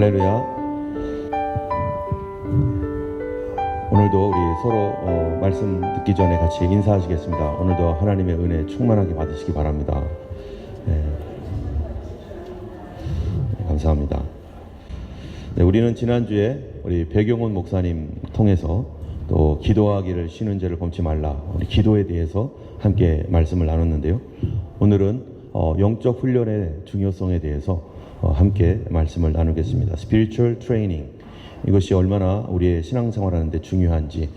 할렐루야. 오늘도 우리 서로 말씀 듣기 전에 같이 인사하시겠습니다. 오늘도 하나님의 은혜 충만하게 받으시기 바랍니다. 네, 감사합니다. 네, 우리는 지난주에 우리 백용훈 목사님 통해서 또 기도하기를 쉬는 죄를 범치 말라, 우리 기도에 대해서 함께 말씀을 나눴는데요. 오늘은 영적 훈련의 중요성에 대해서 함께 말씀을 나누겠습니다. Spiritual Training, 이것이 얼마나 우리의 신앙생활 하는데 중요한지,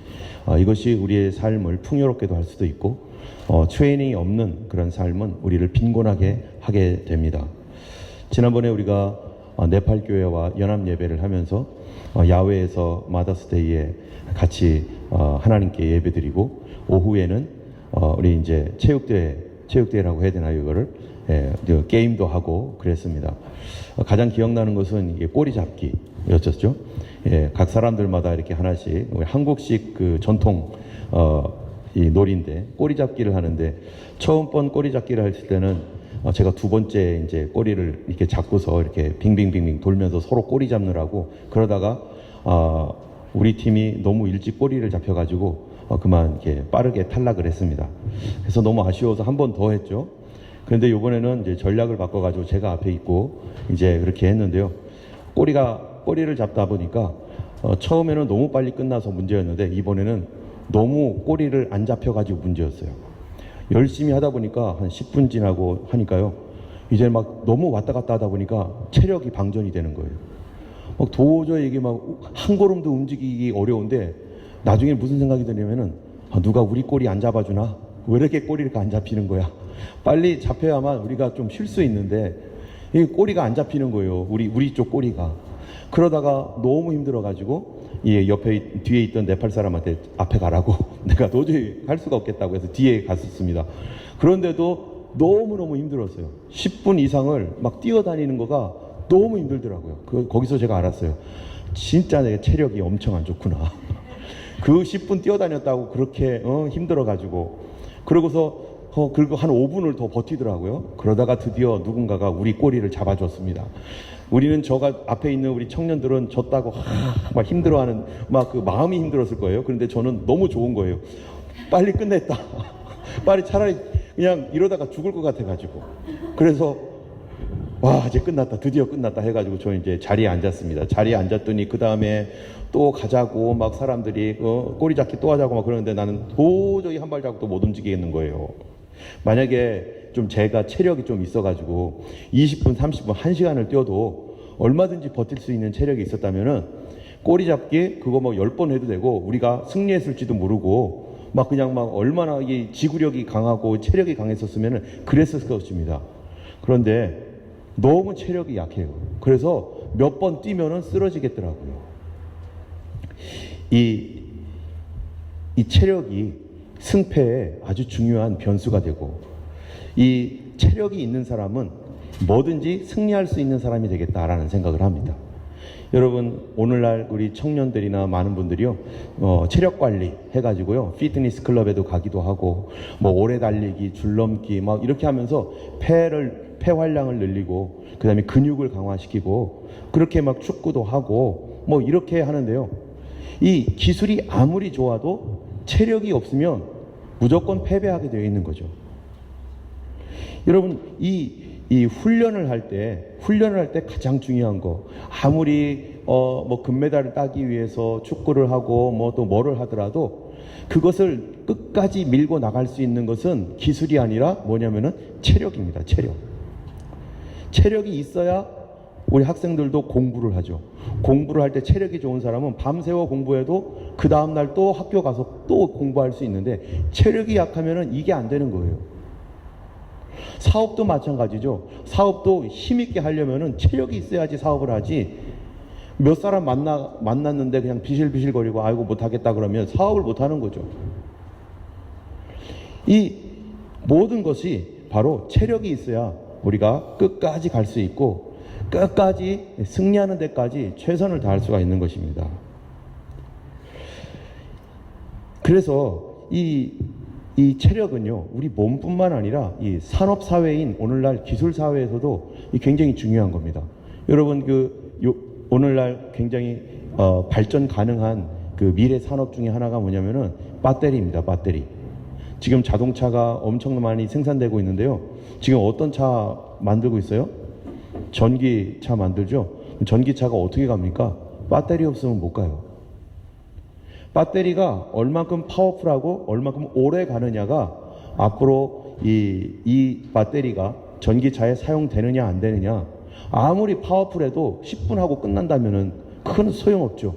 이것이 우리의 삶을 풍요롭게도 할 수도 있고, 트레이닝이 없는 그런 삶은 우리를 빈곤하게 하게 됩니다. 지난번에 우리가 네팔 교회와 연합 예배를 하면서 야외에서 마더스데이에 같이 하나님께 예배드리고, 오후에는 우리 이제 체육대회라고 해야 되나요, 이거를? 게임도 하고 그랬습니다. 가장 기억나는 것은 이게 꼬리잡기였었죠. 각 사람들마다 이렇게 하나씩, 한국식 그 전통 이 놀이인데 꼬리잡기를 하는데, 처음 번 꼬리잡기를 할 때는 제가 두 번째 이제 꼬리를 이렇게 잡고서 이렇게 빙빙빙빙 돌면서 서로 꼬리 잡느라고, 그러다가 우리 팀이 너무 일찍 꼬리를 잡혀가지고 그만 이렇게 빠르게 탈락을 했습니다. 그래서 너무 아쉬워서 한 번 더 했죠. 그런데 이번에는 이제 전략을 바꿔가지고 제가 앞에 있고 이제 그렇게 했는데요. 꼬리를 잡다 보니까 처음에는 너무 빨리 끝나서 문제였는데, 이번에는 너무 꼬리를 안 잡혀가지고 문제였어요. 열심히 하다 보니까 한 10분 지나고 하니까요, 이제 막 너무 왔다 갔다 하다 보니까 체력이 방전이 되는 거예요. 막 도저히 이게 막 한 걸음도 움직이기 어려운데, 나중에 무슨 생각이 드냐면은, 누가 우리 꼬리 안 잡아주나? 왜 이렇게 꼬리가 안 잡히는 거야? 빨리 잡혀야만 우리가 좀 쉴 수 있는데, 이 꼬리가 안 잡히는 거예요. 우리 쪽 꼬리가. 그러다가 너무 힘들어가지고 뒤에 있던 네팔 사람한테 앞에 가라고 내가 도저히 할 수가 없겠다고 해서 뒤에 갔었습니다. 그런데도 너무너무 힘들었어요. 10분 이상을 막 뛰어다니는 거가 너무 힘들더라고요. 거기서 제가 알았어요. 진짜 내 체력이 엄청 안 좋구나. 그 10분 뛰어다녔다고 그렇게 힘들어가지고, 그러고서 그리고 한 5분을 더 버티더라고요. 그러다가 드디어 누군가가 우리 꼬리를 잡아줬습니다. 우리는 앞에 있는 우리 청년들은 졌다고 막 힘들어하는, 막 그 마음이 힘들었을 거예요. 그런데 저는 너무 좋은 거예요. 빨리 끝냈다. 빨리 차라리 그냥 이러다가 죽을 것 같아가지고. 그래서 와, 이제 끝났다. 드디어 끝났다 해가지고 저는 이제 자리에 앉았습니다. 자리에 앉았더니 그 다음에 또 가자고 막 사람들이 꼬리 잡기 또 하자고 막 그러는데, 나는 도저히 한 발자국도 못 움직이겠는 거예요. 만약에 좀 제가 체력이 좀 있어가지고 20분, 30분, 1시간을 뛰어도 얼마든지 버틸 수 있는 체력이 있었다면은, 꼬리 잡기 그거 뭐 10번 해도 되고, 우리가 승리했을지도 모르고, 막 그냥 막 얼마나 이 지구력이 강하고 체력이 강했었으면은 그랬을 것입니다. 그런데 너무 체력이 약해요. 그래서 몇 번 뛰면은 쓰러지겠더라고요. 이 체력이 승패에 아주 중요한 변수가 되고, 이 체력이 있는 사람은 뭐든지 승리할 수 있는 사람이 되겠다라는 생각을 합니다. 여러분, 오늘날 우리 청년들이나 많은 분들이요, 체력 관리 해가지고요, 피트니스 클럽에도 가기도 하고, 뭐 오래 달리기, 줄넘기 막 이렇게 하면서 폐 활량을 늘리고, 그 다음에 근육을 강화시키고, 그렇게 막 축구도 하고 뭐 이렇게 하는데요, 이 기술이 아무리 좋아도 체력이 없으면 무조건 패배하게 되어 있는 거죠. 여러분, 이 훈련을 할 때 가장 중요한 거, 아무리 뭐 금메달을 따기 위해서 축구를 하고 뭐 또 뭐를 하더라도 그것을 끝까지 밀고 나갈 수 있는 것은 기술이 아니라 뭐냐면은 체력입니다. 체력이 있어야 우리 학생들도 공부를 하죠. 공부를 할 때 체력이 좋은 사람은 밤새워 공부해도 그 다음날 또 학교 가서 또 공부할 수 있는데, 체력이 약하면은 이게 안 되는 거예요. 사업도 마찬가지죠. 사업도 힘있게 하려면은 체력이 있어야지 사업을 하지, 몇 사람 만났는데 그냥 비실비실거리고 아이고 못하겠다 그러면 사업을 못하는 거죠. 이 모든 것이 바로 체력이 있어야 우리가 끝까지 갈 수 있고, 끝까지 승리하는 데까지 최선을 다할 수가 있는 것입니다. 그래서 이 체력은요, 우리 몸뿐만 아니라 이 산업사회인 오늘날 기술사회에서도 굉장히 중요한 겁니다. 여러분, 오늘날 굉장히 발전 가능한 그 미래 산업 중에 하나가 뭐냐면은 배터리입니다. 배터리. 지금 자동차가 엄청 많이 생산되고 있는데요. 지금 어떤 차 만들고 있어요? 전기차 만들죠. 전기차가 어떻게 갑니까? 배터리 없으면 못 가요. 배터리가 얼만큼 파워풀하고 얼만큼 오래 가느냐가 앞으로 이 배터리가 전기차에 사용되느냐 안 되느냐, 아무리 파워풀해도 10분 하고 끝난다면은 큰 소용없죠.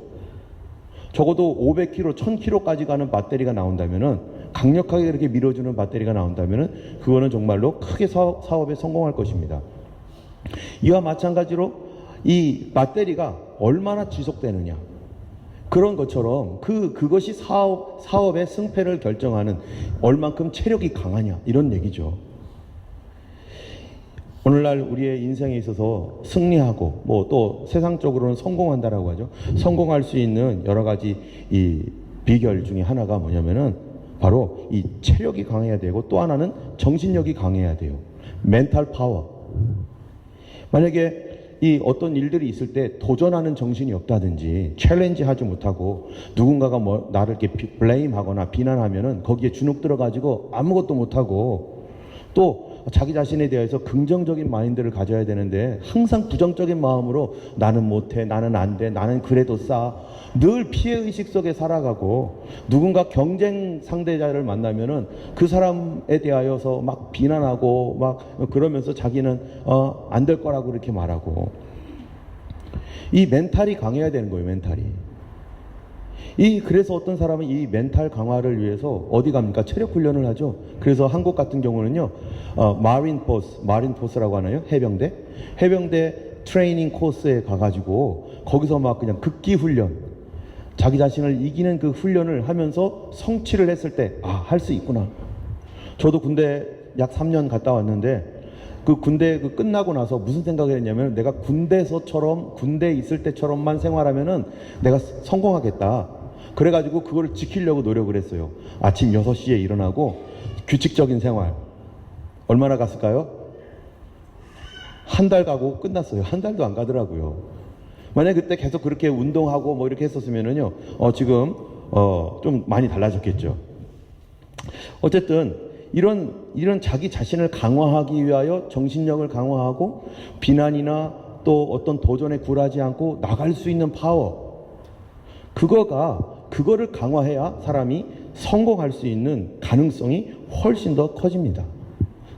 적어도 500km, 1000km까지 가는 배터리가 나온다면은, 강력하게 이렇게 밀어주는 배터리가 나온다면은 그거는 정말로 크게 사업에 성공할 것입니다. 이와 마찬가지로 이 배터리가 얼마나 지속되느냐, 그런 것처럼 그것이 사업의 승패를 결정하는, 얼만큼 체력이 강하냐, 이런 얘기죠. 오늘날 우리의 인생에 있어서 승리하고 뭐 또 세상적으로는 성공한다라고 하죠. 성공할 수 있는 여러 가지 이 비결 중에 하나가 뭐냐면은 바로 이 체력이 강해야 되고, 또 하나는 정신력이 강해야 돼요. 멘탈 파워. 만약에 이 어떤 일들이 있을 때 도전하는 정신이 없다든지, 챌린지 하지 못하고 누군가가 뭐 나를 이렇게 블레임하거나 비난하면은 거기에 주눅 들어가지고 아무것도 못하고, 또 자기 자신에 대해서 긍정적인 마인드를 가져야 되는데 항상 부정적인 마음으로 나는 못해, 나는 안 돼, 나는 그래도 늘 피해의식 속에 살아가고, 누군가 경쟁 상대자를 만나면은 그 사람에 대하여서 막 비난하고 막 그러면서 자기는 안 될 거라고 이렇게 말하고, 이 멘탈이 강해야 되는 거예요. 멘탈이. 그래서 어떤 사람은 이 멘탈 강화를 위해서 어디 갑니까? 체력 훈련을 하죠. 그래서 한국 같은 경우는요, 마린포스라고 하나요? 해병대 트레이닝 코스에 가가지고 거기서 막 그냥 극기 훈련, 자기 자신을 이기는 그 훈련을 하면서 성취를 했을 때, 할 수 있구나. 저도 군대 약 3년 갔다 왔는데, 그 군대 끝나고 나서 무슨 생각을 했냐면, 내가 군대에 있을 때처럼만 생활하면은 내가 성공하겠다. 그래가지고 그거를 지키려고 노력을 했어요. 아침 6시에 일어나고 규칙적인 생활. 얼마나 갔을까요? 한 달 가고 끝났어요. 한 달도 안 가더라고요. 만약 그때 계속 그렇게 운동하고 뭐 이렇게 했었으면은요, 지금 좀 많이 달라졌겠죠. 어쨌든 이런 자기 자신을 강화하기 위하여 정신력을 강화하고, 비난이나 또 어떤 도전에 굴하지 않고 나갈 수 있는 파워, 그거를 강화해야 사람이 성공할 수 있는 가능성이 훨씬 더 커집니다.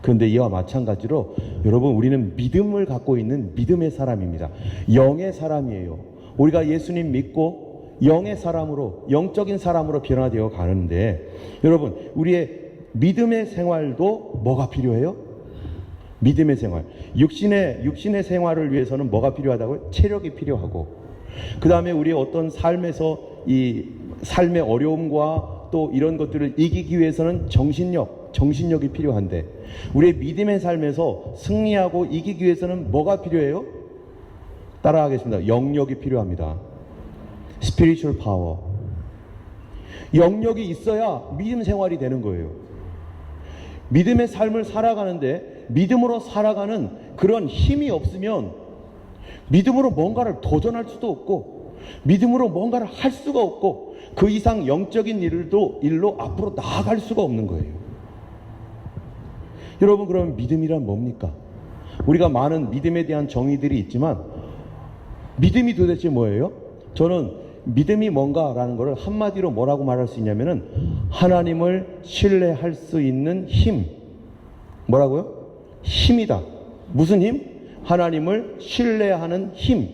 그런데 이와 마찬가지로 여러분, 우리는 믿음을 갖고 있는 믿음의 사람입니다. 영의 사람이에요. 우리가 예수님 믿고 영의 사람으로, 영적인 사람으로 변화되어 가는데, 여러분, 우리의 믿음의 생활도 뭐가 필요해요? 믿음의 생활. 육신의 생활을 위해서는 뭐가 필요하다고요? 체력이 필요하고, 그 다음에 우리의 어떤 삶에서 이 삶의 어려움과 또 이런 것들을 이기기 위해서는 정신력이 필요한데, 우리의 믿음의 삶에서 승리하고 이기기 위해서는 뭐가 필요해요? 따라하겠습니다. 영력이 필요합니다. Spiritual power. 영력이 있어야 믿음 생활이 되는 거예요. 믿음의 삶을 살아가는데 믿음으로 살아가는 그런 힘이 없으면 믿음으로 뭔가를 도전할 수도 없고, 믿음으로 뭔가를 할 수가 없고, 그 이상 영적인 일로 앞으로 나아갈 수가 없는 거예요. 여러분, 그러면 믿음이란 뭡니까? 우리가 많은 믿음에 대한 정의들이 있지만, 믿음이 도대체 뭐예요? 저는 믿음이 뭔가라는 것을 한마디로 뭐라고 말할 수 있냐면은, 하나님을 신뢰할 수 있는 힘. 뭐라고요? 힘이다. 무슨 힘? 하나님을 신뢰하는 힘.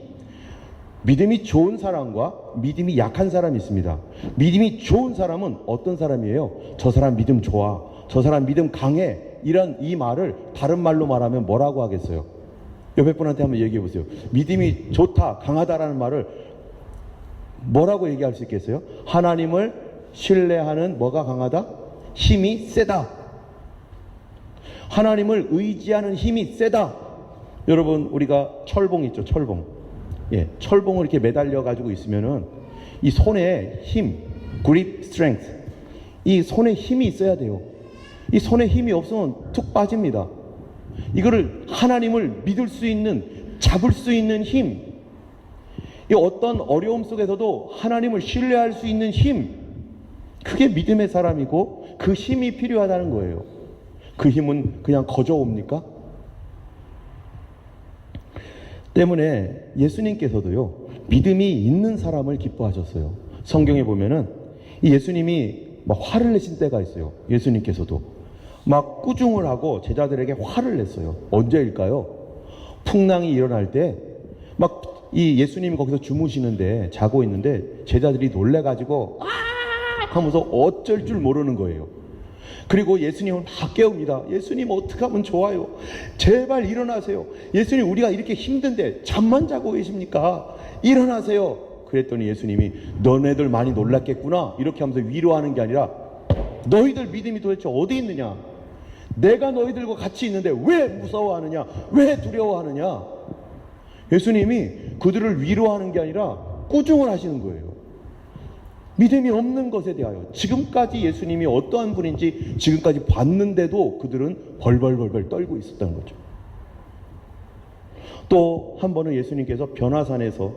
믿음이 좋은 사람과 믿음이 약한 사람이 있습니다. 믿음이 좋은 사람은 어떤 사람이에요? 저 사람 믿음 좋아, 저 사람 믿음 강해, 이 말을 다른 말로 말하면 뭐라고 하겠어요? 옆에 분한테 한번 얘기해 보세요. 믿음이 좋다, 강하다라는 말을 뭐라고 얘기할 수 있겠어요? 하나님을 신뢰하는 뭐가 강하다? 힘이 세다. 하나님을 의지하는 힘이 세다. 여러분, 우리가 철봉 있죠, 철봉. 예, 철봉을 이렇게 매달려 가지고 있으면은 이 손에 힘, grip strength, 이 손에 힘이 있어야 돼요. 이 손에 힘이 없으면 툭 빠집니다. 이거를 하나님을 믿을 수 있는, 잡을 수 있는 힘, 이 어떤 어려움 속에서도 하나님을 신뢰할 수 있는 힘, 그게 믿음의 사람이고 그 힘이 필요하다는 거예요. 그 힘은 그냥 거저 옵니까? 때문에 예수님께서도요, 믿음이 있는 사람을 기뻐하셨어요. 성경에 보면은 이 예수님이 막 화를 내신 때가 있어요. 예수님께서도 막 꾸중을 하고 제자들에게 화를 냈어요. 언제일까요? 풍랑이 일어날 때 막 이 예수님이 거기서 주무시는데, 자고 있는데 제자들이 놀래가지고 아 하면서 어쩔 줄 모르는 거예요. 그리고 예수님을 막 깨웁니다. 예수님 어떻게 하면 좋아요? 제발 일어나세요. 예수님 우리가 이렇게 힘든데 잠만 자고 계십니까? 일어나세요. 그랬더니 예수님이 너네들 많이 놀랐겠구나 이렇게 하면서 위로하는 게 아니라 너희들 믿음이 도대체 어디 있느냐? 내가 너희들과 같이 있는데 왜 무서워하느냐? 왜 두려워하느냐? 예수님이 그들을 위로하는 게 아니라 꾸중을 하시는 거예요. 믿음이 없는 것에 대하여 지금까지 예수님이 어떠한 분인지 지금까지 봤는데도 그들은 벌벌벌벌 떨고 있었다는 거죠. 또 한 번은 예수님께서 변화산에서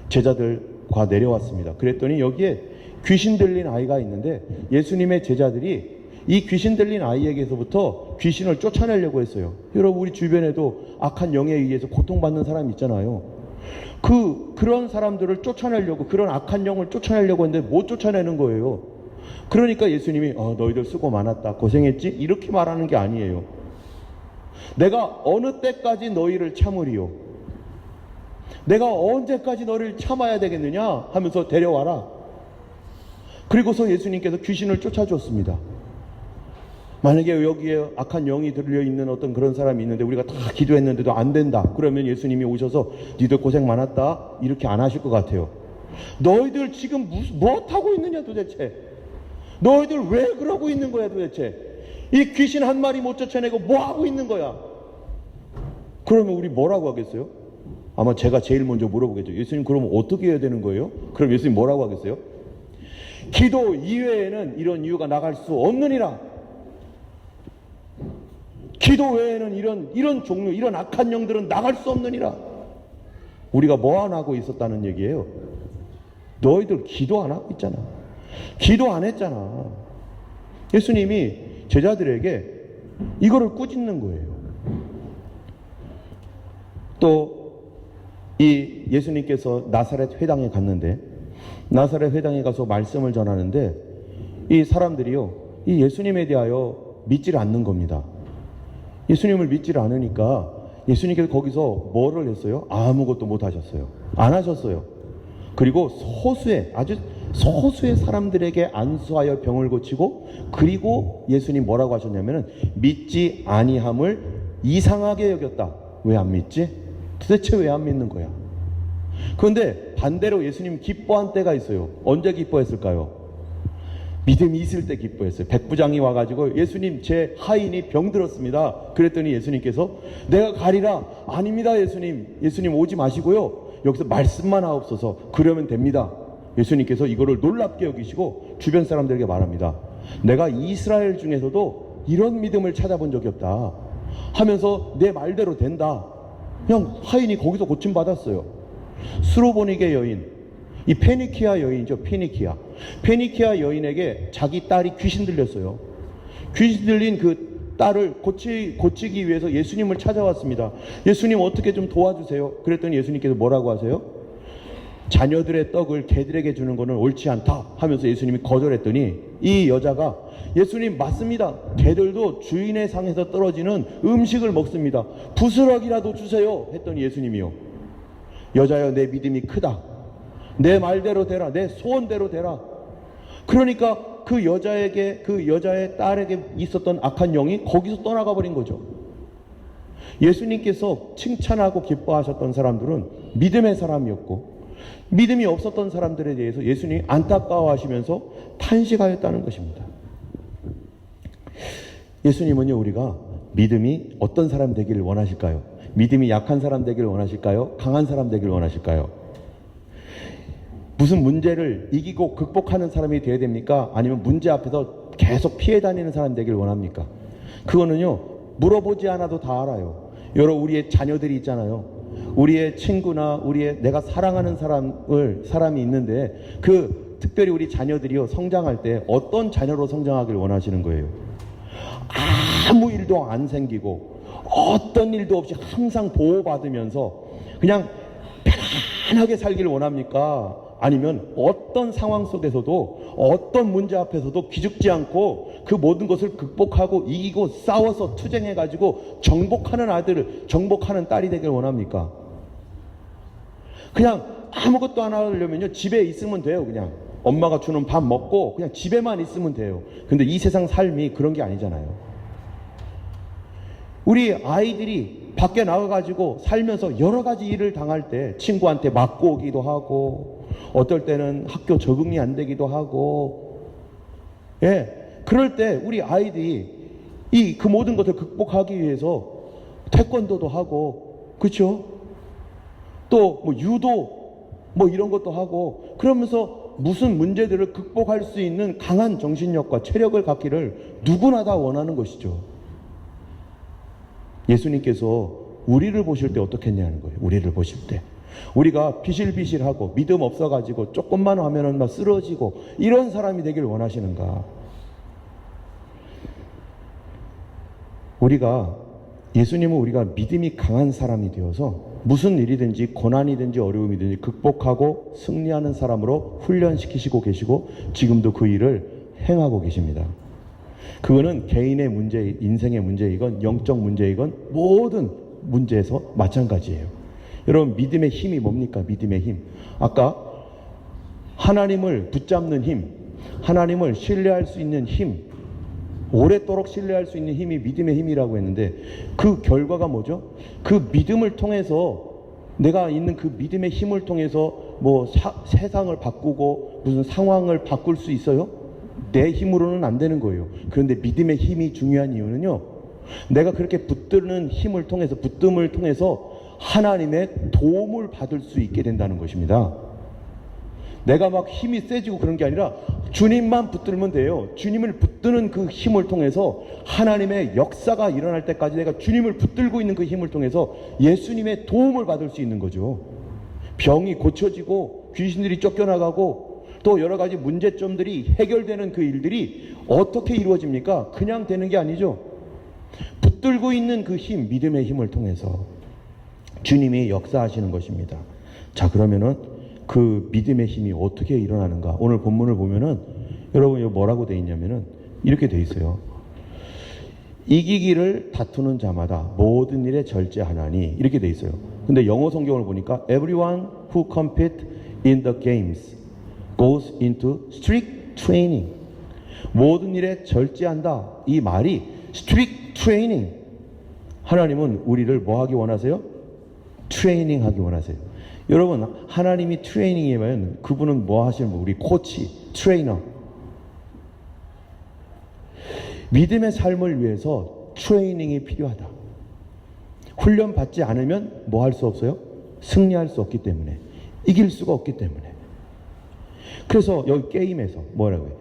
제자들과 내려왔습니다. 그랬더니 여기에 귀신 들린 아이가 있는데 예수님의 제자들이 이 귀신 들린 아이에게서부터 귀신을 쫓아내려고 했어요. 여러분 우리 주변에도 악한 영에 의해서 고통받는 사람이 있잖아요. 그런 사람들을 쫓아내려고, 그런 악한 영을 쫓아내려고 했는데 못 쫓아내는 거예요. 그러니까 예수님이 너희들 수고 많았다, 고생했지? 이렇게 말하는 게 아니에요. 내가 어느 때까지 너희를 참으리요? 내가 언제까지 너를 참아야 되겠느냐? 하면서 데려와라. 그리고서 예수님께서 귀신을 쫓아줬습니다. 만약에 여기에 악한 영이 들려있는 어떤 그런 사람이 있는데 우리가 다 기도했는데도 안 된다. 그러면 예수님이 오셔서 니들 고생 많았다 이렇게 안 하실 것 같아요. 너희들 지금 뭐 하고 있느냐 도대체? 너희들 왜 그러고 있는 거야 도대체? 이 귀신 한 마리 못 쫓아내고 뭐 하고 있는 거야? 그러면 우리 뭐라고 하겠어요? 아마 제가 제일 먼저 물어보겠죠. 예수님 그러면 어떻게 해야 되는 거예요? 그럼 예수님 뭐라고 하겠어요? 기도 이외에는 이런 이유가 나갈 수 없느니라. 기도 외에는 이런 종류, 이런 악한 영들은 나갈 수 없느니라. 우리가 뭐 안 하고 있었다는 얘기예요? 너희들 기도 안 하고 있잖아. 기도 안 했잖아. 예수님이 제자들에게 이거를 꾸짖는 거예요. 또 이 예수님께서 나사렛 회당에 갔는데, 나사렛 회당에 가서 말씀을 전하는데 이 사람들이요, 이 예수님에 대하여 믿지를 않는 겁니다. 예수님을 믿지를 않으니까 예수님께서 거기서 뭐를 했어요? 아무것도 못 하셨어요. 안 하셨어요. 그리고 아주 소수의 사람들에게 안수하여 병을 고치고, 그리고 예수님 뭐라고 하셨냐면은 믿지 아니함을 이상하게 여겼다. 왜 안 믿지? 도대체 왜 안 믿는 거야? 그런데 반대로 예수님 기뻐한 때가 있어요. 언제 기뻐했을까요? 믿음이 있을 때 기뻐했어요. 백부장이 와가지고 예수님 제 하인이 병들었습니다. 그랬더니 예수님께서 내가 가리라. 아닙니다 예수님. 예수님 오지 마시고요. 여기서 말씀만 하옵소서. 그러면 됩니다. 예수님께서 이거를 놀랍게 여기시고 주변 사람들에게 말합니다. 내가 이스라엘 중에서도 이런 믿음을 찾아본 적이 없다 하면서 내 말대로 된다. 그냥 하인이 거기서 고침받았어요. 수로보니게 여인, 이 페니키아 여인이죠. 페니키아 여인에게 자기 딸이 귀신 들렸어요. 귀신 들린 그 딸을 고치기 위해서 예수님을 찾아왔습니다. 예수님 어떻게 좀 도와주세요. 그랬더니 예수님께서 뭐라고 하세요? 자녀들의 떡을 개들에게 주는 것은 옳지 않다 하면서 예수님이 거절했더니 이 여자가 예수님 맞습니다. 개들도 주인의 상에서 떨어지는 음식을 먹습니다. 부스러기라도 주세요 했더니 예수님이요, 여자여 내 믿음이 크다. 내 말대로 되라. 내 소원대로 되라. 그러니까 그 여자의 딸에게 있었던 악한 영이 거기서 떠나가 버린 거죠. 예수님께서 칭찬하고 기뻐하셨던 사람들은 믿음의 사람이었고, 믿음이 없었던 사람들에 대해서 예수님이 안타까워하시면서 탄식하였다는 것입니다. 예수님은요, 우리가 믿음이 어떤 사람 되기를 원하실까요? 믿음이 약한 사람 되기를 원하실까요? 강한 사람 되기를 원하실까요? 무슨 문제를 이기고 극복하는 사람이 되어야 됩니까? 아니면 문제 앞에서 계속 피해 다니는 사람 되기를 원합니까? 그거는요, 물어보지 않아도 다 알아요. 여러 우리의 자녀들이 있잖아요. 우리의 친구나 우리의 내가 사랑하는 사람이 있는데 특별히 우리 자녀들이요 성장할 때 어떤 자녀로 성장하길 원하시는 거예요? 아무 일도 안 생기고 어떤 일도 없이 항상 보호받으면서 그냥 편안하게 살길 원합니까? 아니면 어떤 상황 속에서도 어떤 문제 앞에서도 기죽지 않고 그 모든 것을 극복하고 이기고 싸워서 투쟁해가지고 정복하는 아들을 정복하는 딸이 되길 원합니까? 그냥 아무것도 안 하려면요 집에 있으면 돼요. 그냥 엄마가 주는 밥 먹고 그냥 집에만 있으면 돼요. 근데 이 세상 삶이 그런 게 아니잖아요. 우리 아이들이 밖에 나가가지고 살면서 여러 가지 일을 당할 때 친구한테 맞고 오기도 하고 어떨 때는 학교 적응이 안 되기도 하고 그럴 때 우리 아이들이 그 모든 것을 극복하기 위해서 태권도도 하고 그렇죠? 또 뭐 유도 뭐 이런 것도 하고 그러면서 무슨 문제들을 극복할 수 있는 강한 정신력과 체력을 갖기를 누구나 다 원하는 것이죠. 예수님께서 우리를 보실 때 어떻게 했냐는 거예요. 우리를 보실 때 우리가 비실비실하고 믿음 없어가지고 조금만 하면은 막 쓰러지고 이런 사람이 되길 원하시는가? 예수님은 우리가 믿음이 강한 사람이 되어서 무슨 일이든지 고난이든지 어려움이든지 극복하고 승리하는 사람으로 훈련시키시고 계시고 지금도 그 일을 행하고 계십니다. 그거는 개인의 문제, 인생의 문제이건 영적 문제이건 모든 문제에서 마찬가지예요. 여러분 믿음의 힘이 뭡니까? 믿음의 힘. 아까 하나님을 붙잡는 힘, 하나님을 신뢰할 수 있는 힘, 오랫도록 신뢰할 수 있는 힘이 믿음의 힘이라고 했는데 그 결과가 뭐죠? 그 믿음을 통해서 내가 있는 그 믿음의 힘을 통해서 세상을 바꾸고 무슨 상황을 바꿀 수 있어요? 내 힘으로는 안 되는 거예요. 그런데 믿음의 힘이 중요한 이유는요, 내가 그렇게 붙드는 힘을 통해서 붙듦을 통해서 하나님의 도움을 받을 수 있게 된다는 것입니다. 내가 막 힘이 세지고 그런 게 아니라 주님만 붙들면 돼요. 주님을 붙드는 그 힘을 통해서 하나님의 역사가 일어날 때까지 내가 주님을 붙들고 있는 그 힘을 통해서 예수님의 도움을 받을 수 있는 거죠. 병이 고쳐지고 귀신들이 쫓겨나가고 또 여러 가지 문제점들이 해결되는 그 일들이 어떻게 이루어집니까? 그냥 되는 게 아니죠. 붙들고 있는 그 힘, 믿음의 힘을 통해서 주님이 역사하시는 것입니다. 자, 그러면은 그 믿음의 힘이 어떻게 일어나는가? 오늘 본문을 보면은 여러분 여기 뭐라고 돼 있냐면은 이렇게 돼 있어요. 이기기를 다투는 자마다 모든 일에 절제하나니 이렇게 돼 있어요. 근데 영어 성경을 보니까 everyone who compete in the games goes into strict training. 모든 일에 절제한다. 이 말이 strict training. 하나님은 우리를 뭐 하기 원하세요? 트레이닝 하기 원하세요. 여러분 하나님이 트레이닝이면 그분은 뭐 하시는 분? 우리 코치, 트레이너. 믿음의 삶을 위해서 트레이닝이 필요하다. 훈련 받지 않으면 뭐 할 수 없어요? 승리할 수 없기 때문에, 이길 수가 없기 때문에. 그래서 여기 게임에서 뭐라고요?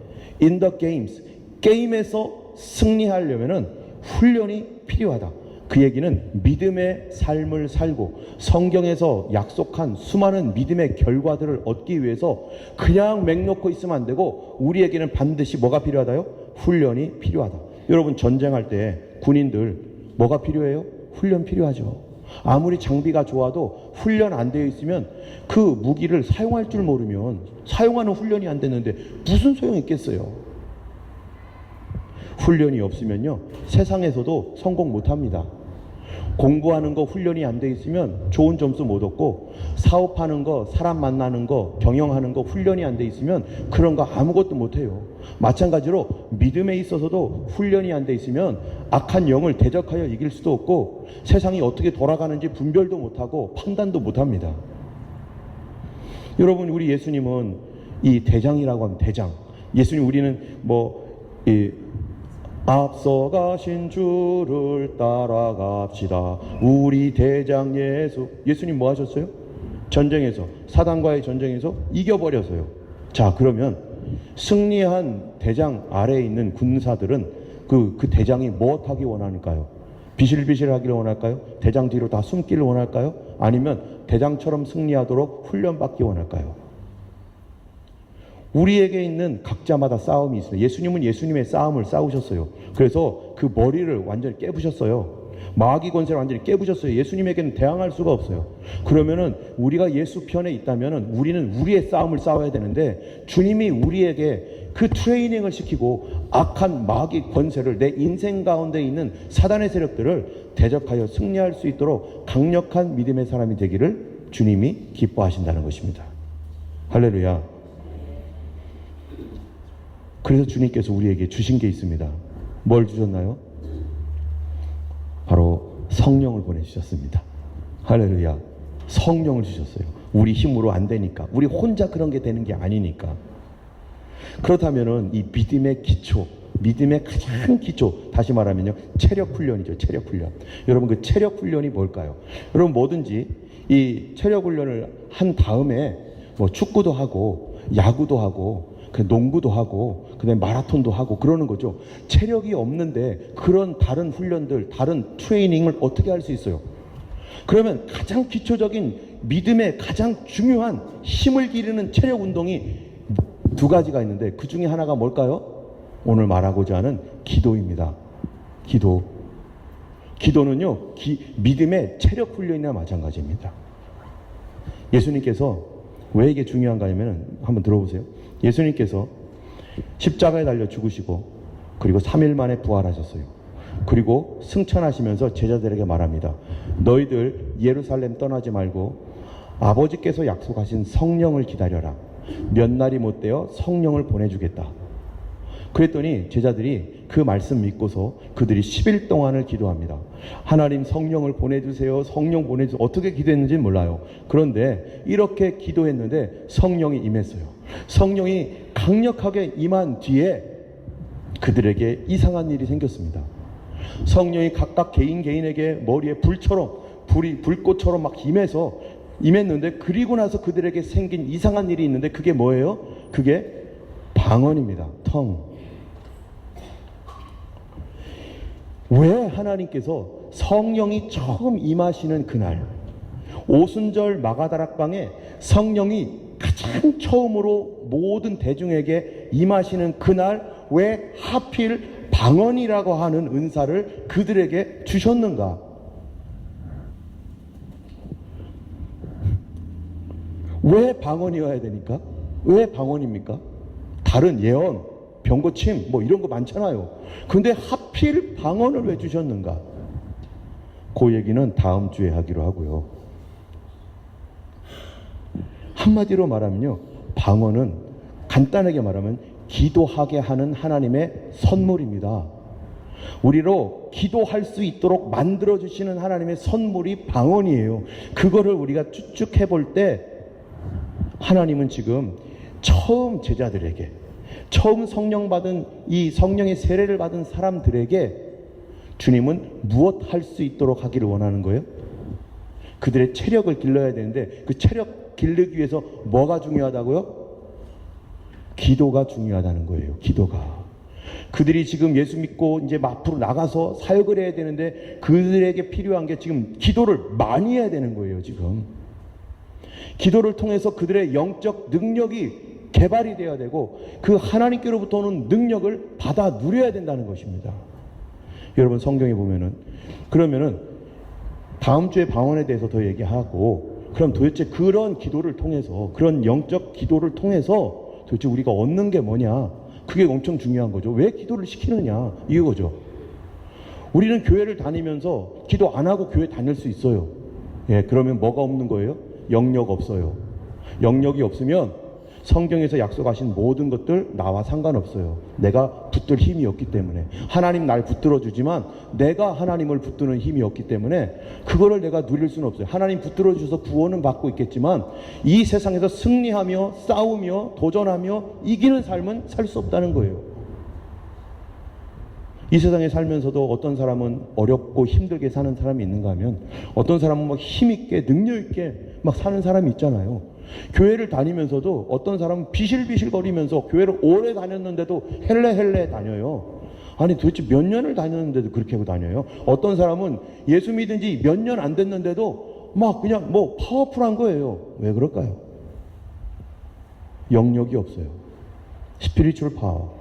In the games, 게임에서 승리하려면은 훈련이 필요하다. 그 얘기는 믿음의 삶을 살고 성경에서 약속한 수많은 믿음의 결과들을 얻기 위해서 그냥 맹놓고 있으면 안 되고 우리에게는 반드시 뭐가 필요하다요? 훈련이 필요하다. 여러분 전쟁할 때 군인들 뭐가 필요해요? 훈련 필요하죠. 아무리 장비가 좋아도 훈련 안 되어 있으면 그 무기를 사용할 줄 모르면 사용하는 훈련이 안 됐는데 무슨 소용이 있겠어요? 훈련이 없으면요 세상에서도 성공 못합니다. 공부하는 거 훈련이 안 돼 있으면 좋은 점수 못 얻고, 사업하는 거, 사람 만나는 거, 경영하는 거 훈련이 안 돼 있으면 그런 거 아무것도 못해요. 마찬가지로 믿음에 있어서도 훈련이 안 돼 있으면 악한 영을 대적하여 이길 수도 없고 세상이 어떻게 돌아가는지 분별도 못하고 판단도 못합니다. 여러분 우리 예수님은 이 대장이라고 하면 대장. 예수님 우리는 앞서가신 주를 따라갑시다. 우리 대장 예수. 예수님 뭐 하셨어요? 전쟁에서, 사단과의 전쟁에서 이겨버려서요. 자, 그러면 승리한 대장 아래에 있는 군사들은 그 대장이 뭐 하기 원하니까요? 비실비실 하기를 원할까요? 대장 뒤로 다 숨기를 원할까요? 아니면 대장처럼 승리하도록 훈련받기 원할까요? 우리에게 있는 각자마다 싸움이 있어요. 예수님은 예수님의 싸움을 싸우셨어요. 그래서 그 머리를 완전히 깨부셨어요. 마귀 권세를 완전히 깨부셨어요. 예수님에게는 대항할 수가 없어요. 그러면은 우리가 예수 편에 있다면은 우리는 우리의 싸움을 싸워야 되는데, 주님이 우리에게 그 트레이닝을 시키고 악한 마귀 권세를, 내 인생 가운데 있는 사단의 세력들을 대적하여 승리할 수 있도록 강력한 믿음의 사람이 되기를 주님이 기뻐하신다는 것입니다. 할렐루야. 그래서 주님께서 우리에게 주신 게 있습니다. 뭘 주셨나요? 바로 성령을 보내주셨습니다. 할렐루야. 성령을 주셨어요. 우리 힘으로 안 되니까, 우리 혼자 그런 게 되는 게 아니니까. 그렇다면은 이 믿음의 기초, 믿음의 가장 기초, 다시 말하면요, 체력 훈련이죠. 체력 훈련. 여러분, 그 체력 훈련이 뭘까요? 여러분, 뭐든지 이 체력 훈련을 한 다음에 뭐 축구도 하고 야구도 하고 농구도 하고 그다음에 마라톤도 하고 그러는 거죠. 체력이 없는데 그런 다른 훈련들, 다른 트레이닝을 어떻게 할 수 있어요? 그러면 가장 기초적인 믿음의 가장 중요한 힘을 기르는 체력 운동이 두 가지가 있는데, 그 중에 하나가 뭘까요? 오늘 말하고자 하는 기도입니다. 기도. 기도는요, 믿음의 체력 훈련이나 마찬가지입니다. 예수님께서 왜 이게 중요한가 하면 한번 들어보세요. 예수님께서 십자가에 달려 죽으시고 그리고 3일 만에 부활하셨어요. 그리고 승천하시면서 제자들에게 말합니다. 너희들 예루살렘 떠나지 말고 아버지께서 약속하신 성령을 기다려라. 몇 날이 못 되어 성령을 보내주겠다. 그랬더니 제자들이 그 말씀 믿고서 그들이 10일 동안을 기도합니다. 하나님 성령을 보내주세요. 성령 보내주세요. 어떻게 기도했는지는 몰라요. 그런데 이렇게 기도했는데 성령이 임했어요. 성령이 강력하게 임한 뒤에 그들에게 이상한 일이 생겼습니다. 성령이 각각 개인에게 머리에 불꽃처럼 막 임했는데, 그리고 나서 그들에게 생긴 이상한 일이 있는데, 그게 뭐예요? 그게 방언입니다. 텅. 왜 하나님께서 성령이 처음 임하시는 그날, 오순절 마가다락방에 성령이 가장 처음으로 모든 대중에게 임하시는 그날, 왜 하필 방언이라고 하는 은사를 그들에게 주셨는가? 왜 방언이어야 되니까? 왜 방언입니까? 다른 예언, 병고침 뭐 이런 거 많잖아요. 근데 하필 방언을 왜 주셨는가? 그 얘기는 다음 주에 하기로 하고요. 한마디로 말하면요, 방언은 간단하게 말하면 기도하게 하는 하나님의 선물입니다. 우리로 기도할 수 있도록 만들어주시는 하나님의 선물이 방언이에요. 그거를 우리가 쭉쭉 해볼 때 하나님은 지금 처음 제자들에게, 처음 성령 받은 이 성령의 세례를 받은 사람들에게 주님은 무엇 할 수 있도록 하기를 원하는 거예요? 그들의 체력을 길러야 되는데, 그 체력 기르기 위해서 뭐가 중요하다고요? 기도가 중요하다는 거예요. 기도가. 그들이 지금 예수 믿고 이제 앞으로 나가서 사역을 해야 되는데, 그들에게 필요한 게 지금 기도를 많이 해야 되는 거예요. 지금 기도를 통해서 그들의 영적 능력이 개발이 되어야 되고, 그 하나님께로부터 오는 능력을 받아 누려야 된다는 것입니다. 여러분, 성경에 보면은, 그러면은 다음 주에 방언에 대해서 더 얘기하고, 그럼 도대체 그런 기도를 통해서, 그런 영적 기도를 통해서 도대체 우리가 얻는 게 뭐냐? 그게 엄청 중요한 거죠. 왜 기도를 시키느냐? 이거죠. 우리는 교회를 다니면서 기도 안 하고 교회 다닐 수 있어요. 예, 그러면 뭐가 없는 거예요? 영역 없어요. 영역이 없으면 성경에서 약속하신 모든 것들 나와 상관없어요. 내가 붙들 힘이 없기 때문에. 하나님 날 붙들어 주지만 내가 하나님을 붙드는 힘이 없기 때문에 그거를 내가 누릴 수는 없어요. 하나님 붙들어 주셔서 구원은 받고 있겠지만 이 세상에서 승리하며 싸우며 도전하며 이기는 삶은 살 수 없다는 거예요. 이 세상에 살면서도 어떤 사람은 어렵고 힘들게 사는 사람이 있는가 하면, 어떤 사람은 막 힘있게 능력있게 막 사는 사람이 있잖아요. 교회를 다니면서도 어떤 사람은 비실비실 거리면서 교회를 오래 다녔는데도 헬레 다녀요. 아니 도대체 몇 년을 다녔는데도 그렇게 하고 다녀요? 어떤 사람은 예수 믿은 지 몇 년 안 됐는데도 막 그냥 뭐 파워풀한 거예요. 왜 그럴까요? 영역이 없어요. 스피리추얼 파워.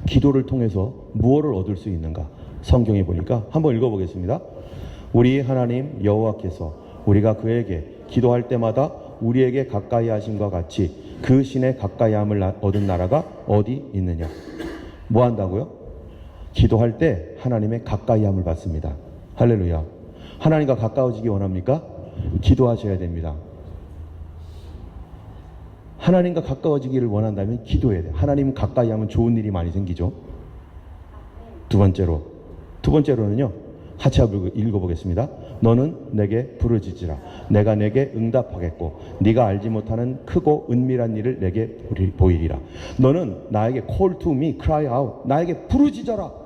기도를 통해서 무엇을 얻을 수 있는가? 성경에 보니까 한번 읽어보겠습니다. 우리 하나님 여호와께서 우리가 그에게 기도할 때마다 우리에게 가까이 하심과 같이 그 신의 가까이 함을 얻은 나라가 어디 있느냐? 뭐 한다고요? 기도할 때 하나님의 가까이 함을 받습니다. 할렐루야. 하나님과 가까워지기 원합니까? 기도하셔야 됩니다. 하나님과 가까워지기를 원한다면 기도해야 돼요. 하나님 가까이 하면 좋은 일이 많이 생기죠. 두 번째로는요. 같이 읽어보겠습니다. 너는 내게 부르짖으라. 내가 내게 응답하겠고 네가 알지 못하는 크고 은밀한 일을 내게 보이리라. 너는 나에게 call to me, cry out. 나에게 부르짖어라.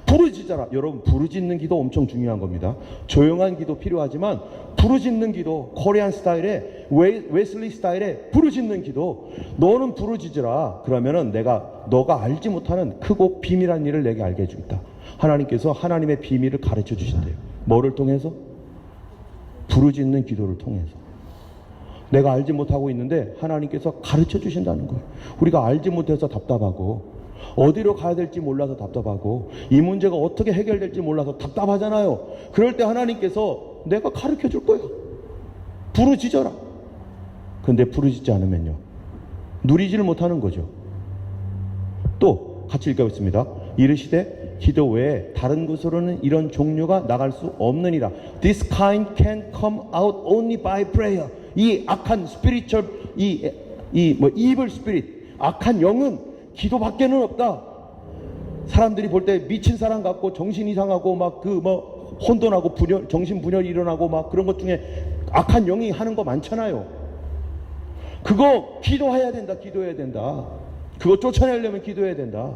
부르짖어라. 여러분 부르짖는 기도 엄청 중요한 겁니다. 조용한 기도 필요하지만 부르짖는 기도, 코리안 스타일의 웨슬리 스타일의 부르짖는 기도. 너는 부르짖으라. 그러면은 너가 알지 못하는 크고 비밀한 일을 내게 알게 해주겠다. 하나님께서 하나님의 비밀을 가르쳐 주신대요. 뭐를 통해서? 부르짖는 기도를 통해서. 내가 알지 못하고 있는데 하나님께서 가르쳐 주신다는 거예요. 우리가 알지 못해서 답답하고 어디로 가야 될지 몰라서 답답하고 이 문제가 어떻게 해결될지 몰라서 답답하잖아요. 그럴 때 하나님께서 내가 가르쳐 줄 거야. 부르짖어라. 그런데 부르짖지 않으면요, 누리지를 못하는 거죠. 또 같이 읽어보겠습니다. 이르시되 기도 외에 다른 곳으로는 이런 종류가 나갈 수 없느니라. This kind can come out only by prayer. 이 악한 spiritual, evil spirit, 악한 영은 기도밖에는 없다. 사람들이 볼 때 미친 사람 같고 정신 이상하고 막 혼돈하고 정신 분열이 일어나고 막 그런 것 중에 악한 영이 하는 거 많잖아요. 그거 기도해야 된다. 기도해야 된다. 그거 쫓아내려면 기도해야 된다.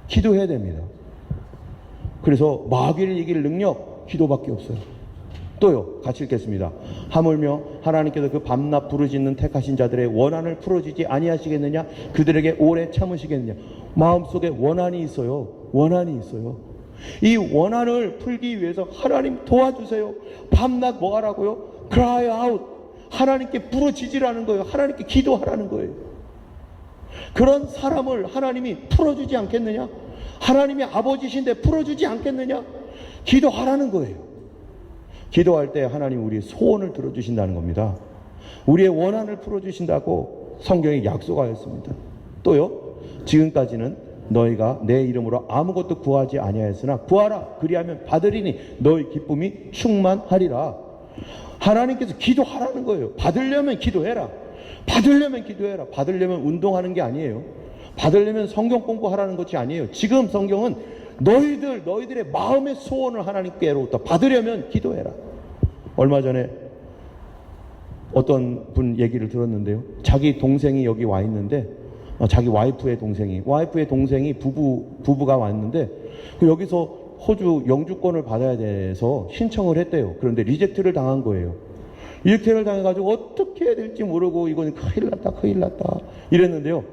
기도해야 됩니다. 그래서 마귀를 이길 능력 기도밖에 없어요. 또요, 같이 읽겠습니다. 하물며 하나님께서 그 밤낮 부르짖는 택하신 자들의 원한을 풀어주지 아니하시겠느냐? 그들에게 오래 참으시겠느냐? 마음속에 원한이 있어요. 원한이 있어요. 이 원한을 풀기 위해서 하나님 도와주세요. 밤낮 뭐 하라고요? Cry out. 하나님께 부르짖으라는 거예요. 하나님께 기도하라는 거예요. 그런 사람을 하나님이 풀어주지 않겠느냐? 하나님이 아버지신데 풀어주지 않겠느냐? 기도하라는 거예요. 기도할 때 하나님 우리의 소원을 들어주신다는 겁니다. 우리의 원한을 풀어주신다고 성경에 약속하였습니다. 또요, 지금까지는 너희가 내 이름으로 아무것도 구하지 아니하였으나 구하라. 그리하면 받으리니 너희 기쁨이 충만하리라. 하나님께서 기도하라는 거예요. 받으려면 기도해라. 받으려면 기도해라. 받으려면 운동하는 게 아니에요. 받으려면 성경 공부하라는 것이 아니에요. 지금 성경은 너희들의 마음의 소원을 하나님께로부터 받으려면 기도해라. 얼마 전에 어떤 분 얘기를 들었는데요. 자기 동생이 여기 와 있는데, 자기 와이프의 동생이 부부가 왔는데, 여기서 호주 영주권을 받아야 돼서 신청을 했대요. 그런데 리젝트를 당한 거예요. 리젝트를 당해가지고 어떻게 해야 될지 모르고 이건 큰일 났다 이랬는데요.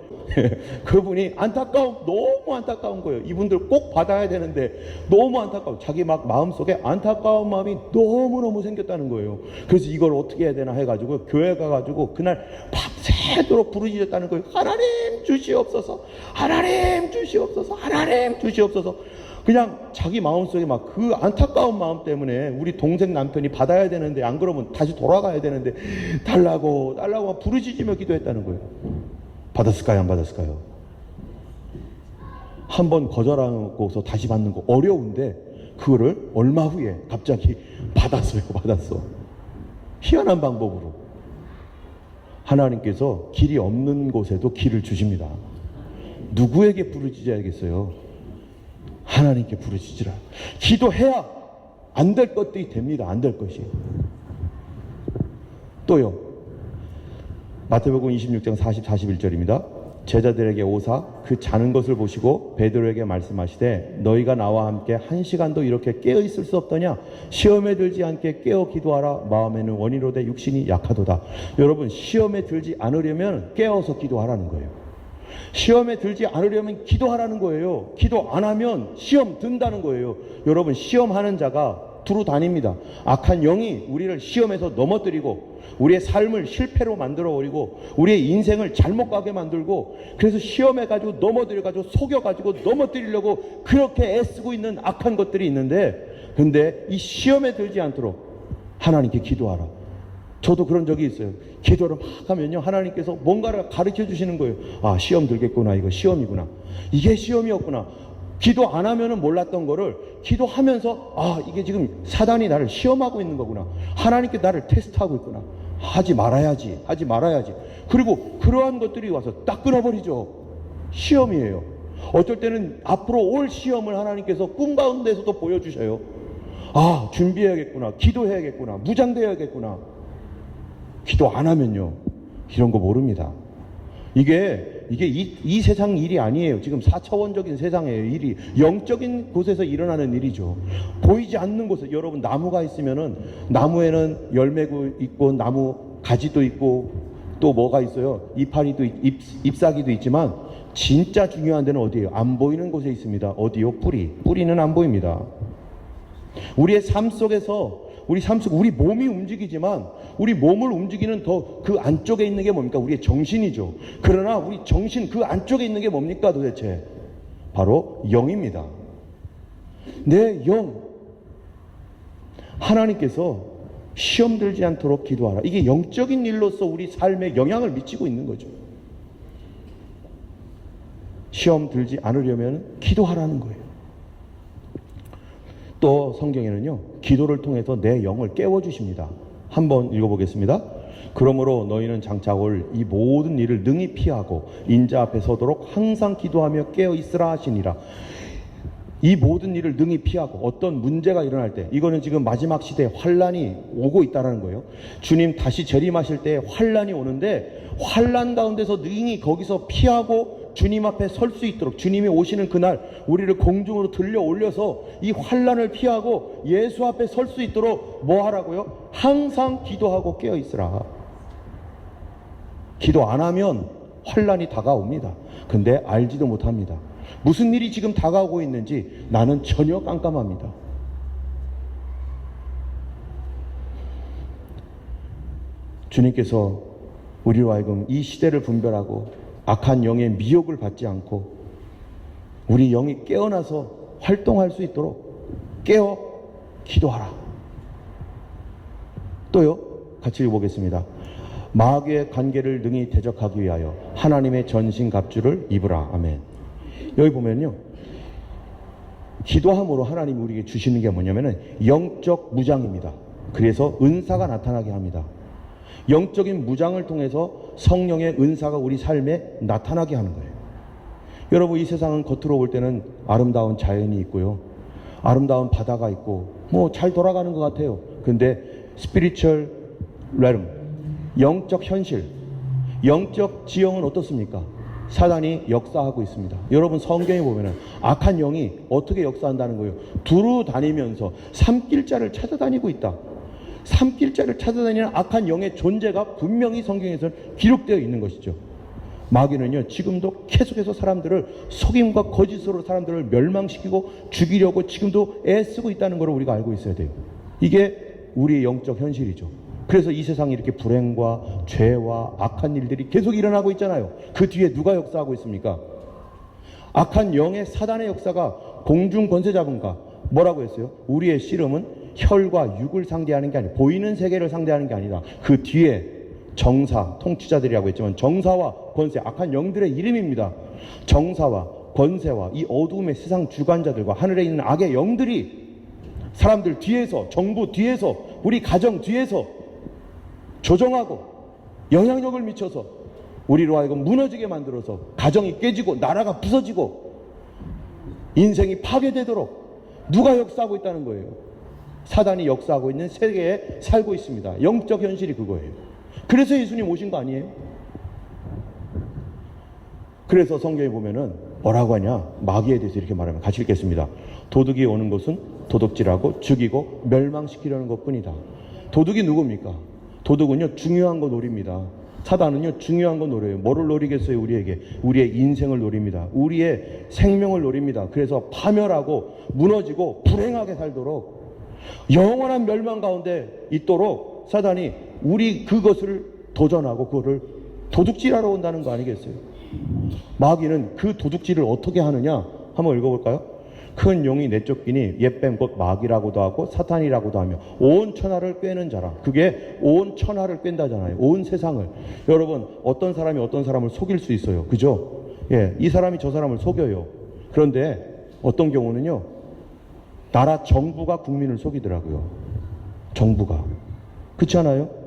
그분이 너무 안타까운 거예요. 이분들 꼭 받아야 되는데 너무 안타까워. 자기 마음속에 안타까운 마음이 너무너무 생겼다는 거예요. 그래서 이걸 어떻게 해야 되나 해가지고 교회 가가지고 그날 밤새도록 부르짖었다는 거예요. 하나님 주시옵소서, 하나님 주시옵소서, 하나님 주시옵소서. 그냥 자기 마음속에 그 안타까운 마음 때문에 우리 동생 남편이 받아야 되는데 안 그러면 다시 돌아가야 되는데 달라고 부르짖으며 기도했다는 거예요. 받았을까요? 안 받았을까요? 한 번 거절하고서 다시 받는 거 어려운데 그거를 얼마 후에 갑자기 받았어. 희한한 방법으로 하나님께서 길이 없는 곳에도 길을 주십니다. 누구에게 부르짖어야겠어요? 하나님께 부르짖으라. 기도해야 안 될 것들이 됩니다. 안 될 것이. 또요, 마태복음 26장 41절입니다. 제자들에게 오사 그 자는 것을 보시고 베드로에게 말씀하시되 너희가 나와 함께 1시간도 이렇게 깨어 있을 수 없더냐? 시험에 들지 않게 깨어 기도하라. 마음에는 원이로되 육신이 약하도다. 여러분, 시험에 들지 않으려면 깨어서 기도하라는 거예요. 시험에 들지 않으려면 기도하라는 거예요. 기도 안 하면 시험 든다는 거예요. 여러분, 시험하는 자가 두루 다닙니다. 악한 영이 우리를 시험에서 넘어뜨리고 우리의 삶을 실패로 만들어버리고 우리의 인생을 잘못 가게 만들고, 그래서 시험해가지고 넘어뜨려가지고 속여가지고 넘어뜨리려고 그렇게 애쓰고 있는 악한 것들이 있는데, 근데 이 시험에 들지 않도록 하나님께 기도하라. 저도 그런 적이 있어요. 기도를 막 하면요, 하나님께서 뭔가를 가르쳐 주시는 거예요. 아, 시험 들겠구나. 이거 시험이구나. 이게 시험이었구나. 기도 안 하면은 몰랐던 거를 기도하면서, 아, 이게 지금 사단이 나를 시험하고 있는 거구나. 하나님께 나를 테스트하고 있구나. 하지 말아야지. 하지 말아야지. 그리고 그러한 것들이 와서 딱 끊어버리죠. 시험이에요. 어쩔 때는 앞으로 올 시험을 하나님께서 꿈 가운데서도 보여주셔요. 아, 준비해야겠구나. 기도해야겠구나. 무장돼야겠구나. 기도 안 하면요, 이런 거 모릅니다. 이게 이 세상 일이 아니에요. 지금 4차원적인 세상의 일이 영적인 곳에서 일어나는 일이죠. 보이지 않는 곳에, 여러분, 나무가 있으면은 나무에는 열매도 있고 나무 가지도 있고 또 뭐가 있어요? 이파리도 잎사귀도 있지만 진짜 중요한 데는 어디예요? 안 보이는 곳에 있습니다. 어디요? 뿌리는 안 보입니다. 우리의 삶 속에서 우리 몸이 움직이지만 우리 몸을 움직이는 더 그 안쪽에 있는 게 뭡니까? 우리의 정신이죠. 그러나 우리 정신 그 안쪽에 있는 게 뭡니까 도대체? 바로 영입니다. 내 영. 하나님께서 시험 들지 않도록 기도하라. 이게 영적인 일로서 우리 삶에 영향을 미치고 있는 거죠. 시험 들지 않으려면 기도하라는 거예요. 또 성경에는요, 기도를 통해서 내 영을 깨워주십니다. 한번 읽어보겠습니다. 그러므로 너희는 장차 올 이 모든 일을 능히 피하고 인자 앞에 서도록 항상 기도하며 깨어 있으라 하시니라. 이 모든 일을 능히 피하고, 어떤 문제가 일어날 때, 이거는 지금 마지막 시대에 환란이 오고 있다는 거예요. 주님 다시 재림하실 때 환란이 오는데, 환란 가운데서 능히 거기서 피하고 주님 앞에 설 수 있도록, 주님이 오시는 그날 우리를 공중으로 들려 올려서 이 환란을 피하고 예수 앞에 설 수 있도록 뭐 하라고요? 항상 기도하고 깨어 있으라. 기도 안 하면 환란이 다가옵니다. 근데 알지도 못합니다. 무슨 일이 지금 다가오고 있는지 나는 전혀 깜깜합니다. 주님께서 우리로 하여금 이 시대를 분별하고 악한 영의 미혹을 받지 않고 우리 영이 깨어나서 활동할 수 있도록 깨어 기도하라. 또요, 같이 읽어보겠습니다. 마귀의 관계를 능히 대적하기 위하여 하나님의 전신갑주를 입으라. 아멘. 여기 보면요, 기도함으로 하나님이 우리에게 주시는 게 뭐냐면은 영적 무장입니다. 그래서 은사가 나타나게 합니다. 영적인 무장을 통해서 성령의 은사가 우리 삶에 나타나게 하는 거예요. 여러분, 이 세상은 겉으로 볼 때는 아름다운 자연이 있고요, 아름다운 바다가 있고 뭐 잘 돌아가는 것 같아요. 근데 스피리추얼 레름, 영적 현실, 영적 지형은 어떻습니까? 사단이 역사하고 있습니다. 여러분, 성경에 보면은 악한 영이 어떻게 역사한다는 거예요? 두루 다니면서 산길자를 찾아다니고 있다. 산길자를 찾아다니는 악한 영의 존재가 분명히 성경에서 기록되어 있는 것이죠. 마귀는요, 지금도 계속해서 사람들을 속임과 거짓으로 사람들을 멸망시키고 죽이려고 지금도 애쓰고 있다는 걸 우리가 알고 있어야 돼요. 이게 우리의 영적 현실이죠. 그래서 이 세상에 이렇게 불행과 죄와 악한 일들이 계속 일어나고 있잖아요. 그 뒤에 누가 역사하고 있습니까? 악한 영의 사단의 역사가 공중 권세 잡은가? 뭐라고 했어요? 우리의 씨름은 혈과 육을 상대하는 게 아니라, 보이는 세계를 상대하는 게 아니라 그 뒤에 정사, 통치자들이라고 했지만 정사와 권세, 악한 영들의 이름입니다. 정사와 권세와 이 어두움의 세상 주관자들과 하늘에 있는 악의 영들이 사람들 뒤에서, 정부 뒤에서, 우리 가정 뒤에서 조정하고 영향력을 미쳐서 우리로 하여금 무너지게 만들어서 가정이 깨지고 나라가 부서지고 인생이 파괴되도록 누가 역사하고 있다는 거예요? 사단이 역사하고 있는 세계에 살고 있습니다. 영적 현실이 그거예요. 그래서 예수님 오신 거 아니에요? 그래서 성경에 보면은 뭐라고 하냐, 마귀에 대해서 이렇게 말하면, 같이 읽겠습니다. 도둑이 오는 것은 도둑질하고 죽이고 멸망시키려는 것뿐이다. 도둑이 누굽니까? 도둑은요, 중요한 거 노립니다. 사단은요, 중요한 거 노려요. 뭐를 노리겠어요, 우리에게? 우리의 인생을 노립니다. 우리의 생명을 노립니다. 그래서 파멸하고 무너지고 불행하게 살도록, 영원한 멸망 가운데 있도록 사단이 우리 그것을 도전하고 그거를 도둑질하러 온다는 거 아니겠어요? 마귀는 그 도둑질을 어떻게 하느냐? 한번 읽어볼까요? 큰 용이 내쫓기니 옛뱀 곧 마귀라고도 하고 사탄이라고도 하며 온 천하를 꿰는 자라. 그게 온 천하를 꿰다잖아요. 온 세상을. 여러분, 어떤 사람이 어떤 사람을 속일 수 있어요. 그죠? 예, 이 사람이 저 사람을 속여요. 그런데 어떤 경우는요, 나라 정부가 국민을 속이더라고요. 정부가. 그렇지 않아요?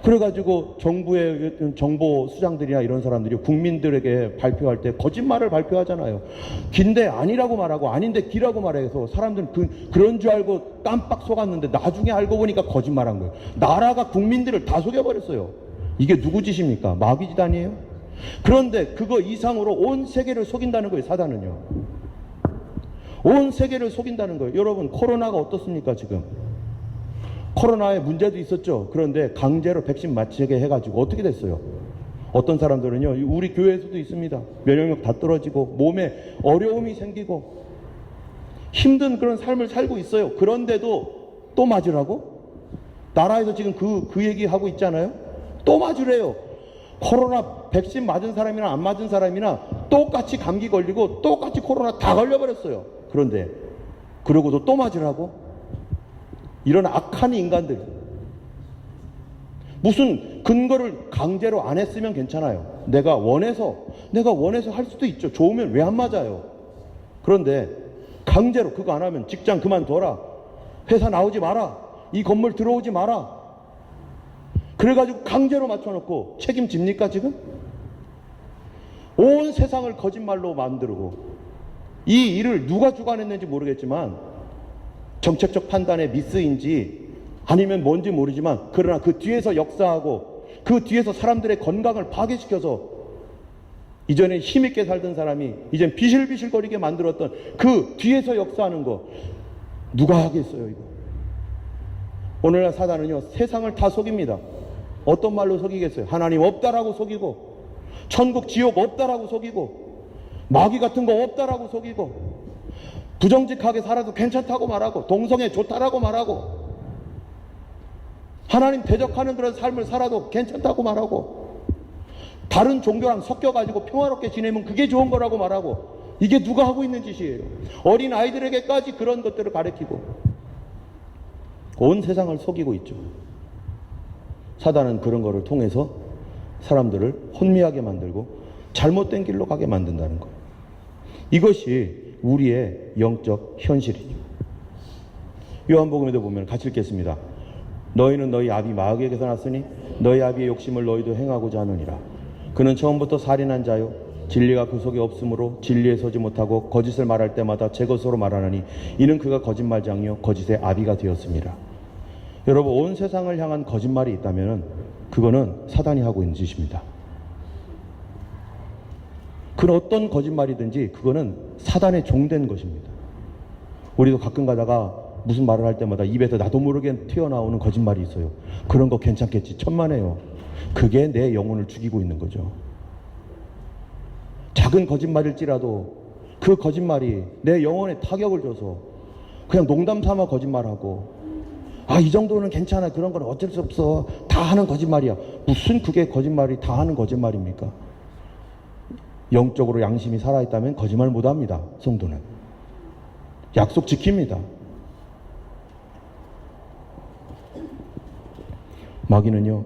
그래가지고 정부의 정보 수장들이나 이런 사람들이 국민들에게 발표할 때 거짓말을 발표하잖아요. 긴데 아니라고 말하고 아닌데 기라고 말해서 사람들은 그런 줄 알고 깜빡 속았는데 나중에 알고 보니까 거짓말한 거예요. 나라가 국민들을 다 속여버렸어요. 이게 누구 짓입니까? 마귀 짓 아니에요? 그런데 그거 이상으로 온 세계를 속인다는 거예요. 사단은요. 온 세계를 속인다는 거예요. 여러분, 코로나가 어떻습니까 지금? 코로나에 문제도 있었죠. 그런데 강제로 백신 맞추게 해가지고 어떻게 됐어요? 어떤 사람들은요, 우리 교회에서도 있습니다. 면역력 다 떨어지고 몸에 어려움이 생기고 힘든 그런 삶을 살고 있어요. 그런데도 또 맞으라고? 나라에서 지금 그 얘기하고 있잖아요. 또 맞으래요. 코로나 백신 맞은 사람이나 안 맞은 사람이나 똑같이 감기 걸리고 똑같이 코로나 다 걸려버렸어요. 그런데 그러고도 또 맞으라고? 이런 악한 인간들. 무슨 근거를 강제로 안 했으면 괜찮아요. 내가 원해서 할 수도 있죠. 좋으면 왜 안 맞아요? 그런데 강제로 그거 안 하면 직장 그만둬라, 회사 나오지 마라, 이 건물 들어오지 마라, 그래가지고 강제로 맞춰놓고 책임집니까 지금? 온 세상을 거짓말로 만들고, 이 일을 누가 주관했는지 모르겠지만 정책적 판단의 미스인지 아니면 뭔지 모르지만, 그러나 그 뒤에서 역사하고 그 뒤에서 사람들의 건강을 파괴시켜서 이전에 힘있게 살던 사람이 이젠 비실비실거리게 만들었던 그 뒤에서 역사하는 거 누가 하겠어요 이거? 오늘날 사단은요, 세상을 다 속입니다. 어떤 말로 속이겠어요? 하나님 없다라고 속이고, 천국 지옥 없다라고 속이고, 마귀 같은 거 없다라고 속이고, 부정직하게 살아도 괜찮다고 말하고, 동성애 좋다라고 말하고, 하나님 대적하는 그런 삶을 살아도 괜찮다고 말하고, 다른 종교랑 섞여가지고 평화롭게 지내면 그게 좋은 거라고 말하고, 이게 누가 하고 있는 짓이에요? 어린 아이들에게까지 그런 것들을 가르치고 온 세상을 속이고 있죠. 사단은 그런 거를 통해서 사람들을 혼미하게 만들고 잘못된 길로 가게 만든다는 거예요. 이것이 우리의 영적 현실이죠. 요한복음에도 보면 같이 읽겠습니다. 너희는 너희 아비 마귀에게서 났으니 너희 아비의 욕심을 너희도 행하고자 하느니라. 그는 처음부터 살인한 자요, 진리가 그 속에 없으므로 진리에 서지 못하고 거짓을 말할 때마다 제 것으로 말하느니 이는 그가 거짓말장이요 거짓의 아비가 되었습니다. 여러분, 온 세상을 향한 거짓말이 있다면 그거는 사단이 하고 있는 짓입니다. 그 어떤 거짓말이든지 그거는 사단의 종된 것입니다. 우리도 가끔 가다가 무슨 말을 할 때마다 입에서 나도 모르게 튀어나오는 거짓말이 있어요. 그런 거 괜찮겠지, 천만에요. 그게 내 영혼을 죽이고 있는 거죠. 작은 거짓말일지라도 그 거짓말이 내 영혼에 타격을 줘서 그냥 농담 삼아 거짓말하고, 이 정도는 괜찮아, 그런 건 어쩔 수 없어, 다 하는 거짓말이야. 무슨 그게 거짓말이 다 하는 거짓말입니까? 영적으로 양심이 살아있다면 거짓말 못합니다. 성도는 약속 지킵니다. 마귀는요,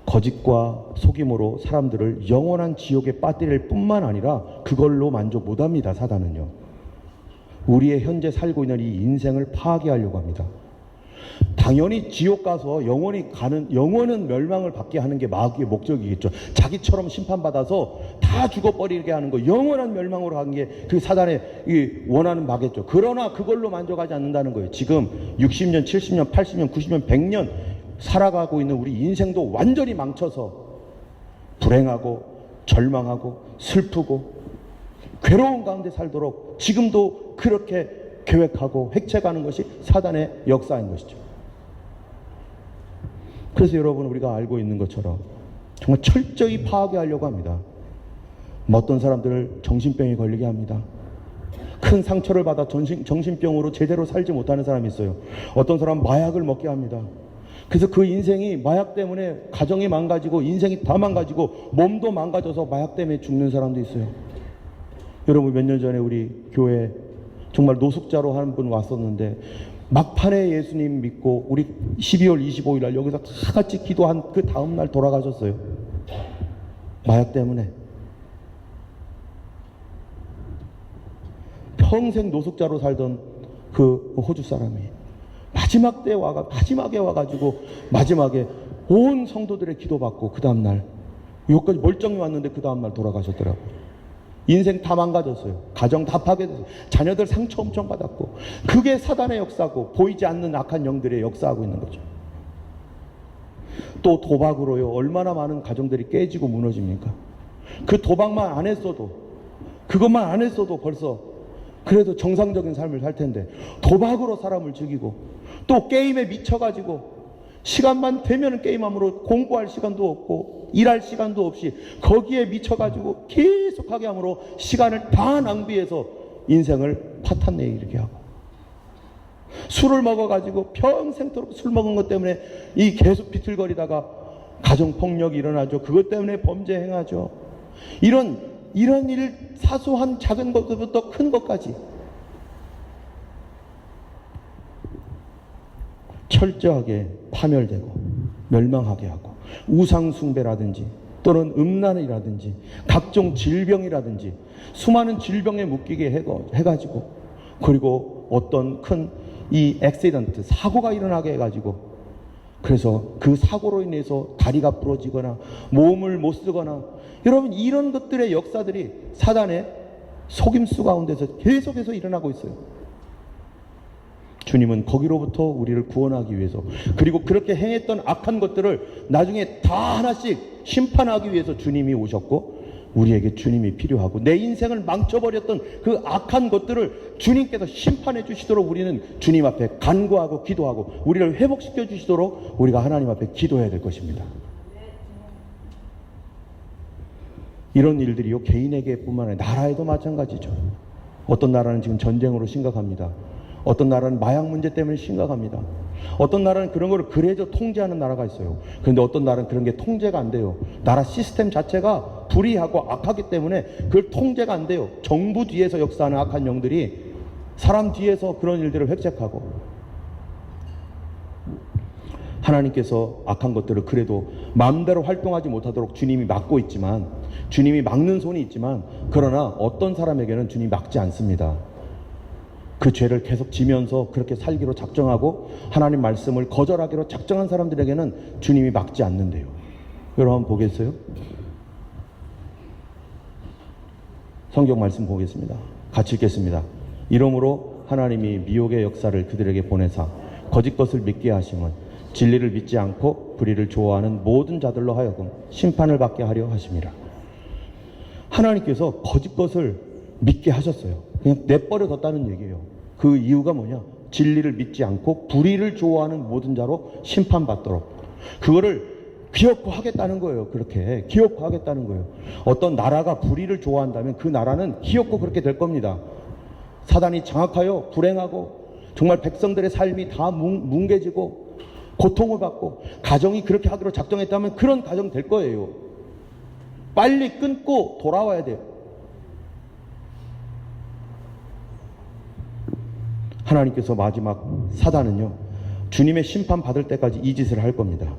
거짓과 속임으로 사람들을 영원한 지옥에 빠뜨릴 뿐만 아니라 그걸로 만족 못합니다. 사단은요, 우리의 현재 살고 있는 이 인생을 파괴하려고 합니다. 당연히 지옥 가서 영원은 멸망을 받게 하는 게 마귀의 목적이겠죠. 자기처럼 심판받아서 다 죽어버리게 하는 거, 영원한 멸망으로 하는 게 그 사단의 원하는 바겠죠. 그러나 그걸로 만족하지 않는다는 거예요. 지금 60년, 70년, 80년, 90년, 100년 살아가고 있는 우리 인생도 완전히 망쳐서 불행하고 절망하고 슬프고 괴로운 가운데 살도록 지금도 그렇게 계획하고 획책하는 것이 사단의 역사인 것이죠. 그래서 여러분, 우리가 알고 있는 것처럼 정말 철저히 파괴하려고 합니다. 어떤 사람들을 정신병에 걸리게 합니다. 큰 상처를 받아 정신병으로 제대로 살지 못하는 사람이 있어요. 어떤 사람은 마약을 먹게 합니다. 그래서 그 인생이 마약 때문에 가정이 망가지고 인생이 다 망가지고 몸도 망가져서 마약 때문에 죽는 사람도 있어요. 여러분, 몇 년 전에 우리 교회 정말 노숙자로 한 분 왔었는데 막판에 예수님 믿고 우리 12월 25일 날 여기서 다 같이 기도한 그 다음날 돌아가셨어요. 마약 때문에. 평생 노숙자로 살던 그 호주 사람이 마지막에 와가지고 마지막에 온 성도들의 기도받고 그 다음날 여기까지 멀쩡히 왔는데 그 다음날 돌아가셨더라고요. 인생 다 망가졌어요. 가정 다 파괴됐어요. 자녀들 상처 엄청 받았고, 그게 사단의 역사고 보이지 않는 악한 영들의 역사하고 있는 거죠. 또 도박으로요, 얼마나 많은 가정들이 깨지고 무너집니까? 그 도박만 안 했어도, 그것만 안 했어도 벌써 그래도 정상적인 삶을 살 텐데 도박으로 사람을 죽이고, 또 게임에 미쳐가지고 시간만 되면 게임함으로 공부할 시간도 없고 일할 시간도 없이 거기에 미쳐가지고 계속하게 함으로 시간을 다 낭비해서 인생을 파탄내에 이르게 하고, 술을 먹어가지고 평생토록 술 먹은 것 때문에 이 계속 비틀거리다가 가정폭력이 일어나죠. 그것 때문에 범죄 행하죠. 이런 일, 사소한 작은 것부터 큰 것까지 철저하게 파멸되고 멸망하게 하고, 우상숭배라든지 또는 음란이라든지 각종 질병이라든지 수많은 질병에 묶이게 해가지고, 그리고 어떤 큰 이 액시던트, 사고가 일어나게 해가지고, 그래서 그 사고로 인해서 다리가 부러지거나 몸을 못 쓰거나, 여러분, 이런 것들의 역사들이 사단의 속임수 가운데서 계속해서 일어나고 있어요. 주님은 거기로부터 우리를 구원하기 위해서, 그리고 그렇게 행했던 악한 것들을 나중에 다 하나씩 심판하기 위해서 주님이 오셨고, 우리에게 주님이 필요하고, 내 인생을 망쳐버렸던 그 악한 것들을 주님께서 심판해 주시도록 우리는 주님 앞에 간구하고 기도하고, 우리를 회복시켜 주시도록 우리가 하나님 앞에 기도해야 될 것입니다. 이런 일들이요, 개인에게 뿐만 아니라 나라에도 마찬가지죠. 어떤 나라는 지금 전쟁으로 심각합니다. 어떤 나라는 마약 문제 때문에 심각합니다. 어떤 나라는 그런 걸 그래도 통제하는 나라가 있어요. 그런데 어떤 나라는 그런 게 통제가 안 돼요. 나라 시스템 자체가 불의하고 악하기 때문에 그걸 통제가 안 돼요. 정부 뒤에서 역사하는 악한 영들이 사람 뒤에서 그런 일들을 획책하고, 하나님께서 악한 것들을 그래도 마음대로 활동하지 못하도록 주님이 막고 있지만, 주님이 막는 손이 있지만, 그러나 어떤 사람에게는 주님이 막지 않습니다. 그 죄를 계속 지면서 그렇게 살기로 작정하고 하나님 말씀을 거절하기로 작정한 사람들에게는 주님이 막지 않는데요. 여러분 한번 보겠어요? 성경 말씀 보겠습니다. 같이 읽겠습니다. 이러므로 하나님이 미혹의 역사를 그들에게 보내사 거짓 것을 믿게 하심은 진리를 믿지 않고 불의를 좋아하는 모든 자들로 하여금 심판을 받게 하려 하심이라. 하나님께서 거짓 것을 믿게 하셨어요. 그냥 내버려 뒀다는 얘기예요. 그 이유가 뭐냐? 진리를 믿지 않고 불의를 좋아하는 모든 자로 심판받도록. 그거를 기업화하겠다는 거예요. 그렇게 기업화하겠다는 거예요. 어떤 나라가 불의를 좋아한다면 그 나라는 기업화 그렇게 될 겁니다. 사단이 장악하여 불행하고 정말 백성들의 삶이 다 뭉개지고 고통을 받고, 가정이 그렇게 하기로 작정했다면 그런 가정 될 거예요. 빨리 끊고 돌아와야 돼요. 하나님께서 마지막 사단은요, 주님의 심판 받을 때까지 이 짓을 할 겁니다.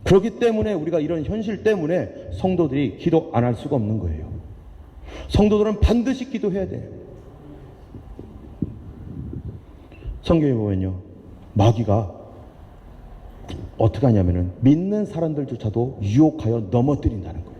그렇기 때문에 우리가 이런 현실 때문에 성도들이 기도 안 할 수가 없는 거예요. 성도들은 반드시 기도해야 돼요. 성경에 보면요, 마귀가 어떻게 하냐면은 믿는 사람들조차도 유혹하여 넘어뜨린다는 거예요.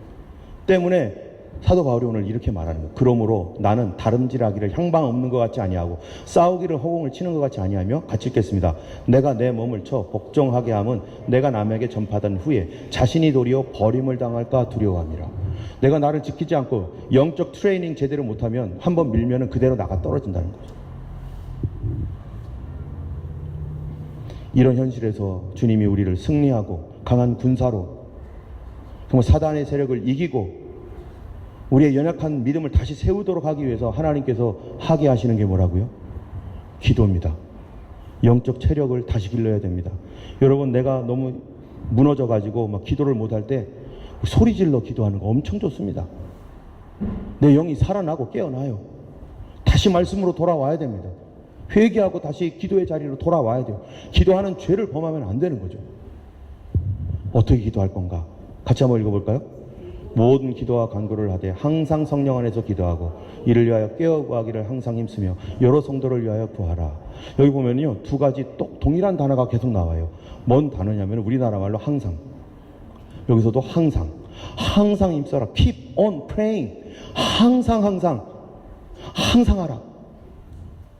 때문에 사도 바울이 오늘 이렇게 말하는 거예요. 그러므로 나는 다름질하기를 향방 없는 것 같이 아니하고 싸우기를 허공을 치는 것 같이 아니하며, 같이 읽겠습니다. 내가 내 몸을 쳐 복종하게 함은 내가 남에게 전파된 후에 자신이 도리어 버림을 당할까 두려워함이라. 내가 나를 지키지 않고 영적 트레이닝 제대로 못하면 한번 밀면은 그대로 나가 떨어진다는 거죠. 이런 현실에서 주님이 우리를 승리하고 강한 군사로 정말 사단의 세력을 이기고 우리의 연약한 믿음을 다시 세우도록 하기 위해서 하나님께서 하게 하시는 게 뭐라고요? 기도입니다. 영적 체력을 다시 길러야 됩니다. 여러분, 내가 너무 무너져가지고 막 기도를 못할 때 소리 질러 기도하는 거 엄청 좋습니다. 내 영이 살아나고 깨어나요. 다시 말씀으로 돌아와야 됩니다. 회개하고 다시 기도의 자리로 돌아와야 돼요. 기도하는 죄를 범하면 안 되는 거죠. 어떻게 기도할 건가? 같이 한번 읽어볼까요? 모든 기도와 간구를 하되 항상 성령 안에서 기도하고 이를 위하여 깨어 구하기를 항상 힘쓰며 여러 성도를 위하여 구하라. 여기 보면요, 두 가지 동일한 단어가 계속 나와요. 뭔 단어냐면 우리나라 말로 항상. 여기서도 항상 힘써라. Keep on praying. 항상 하라.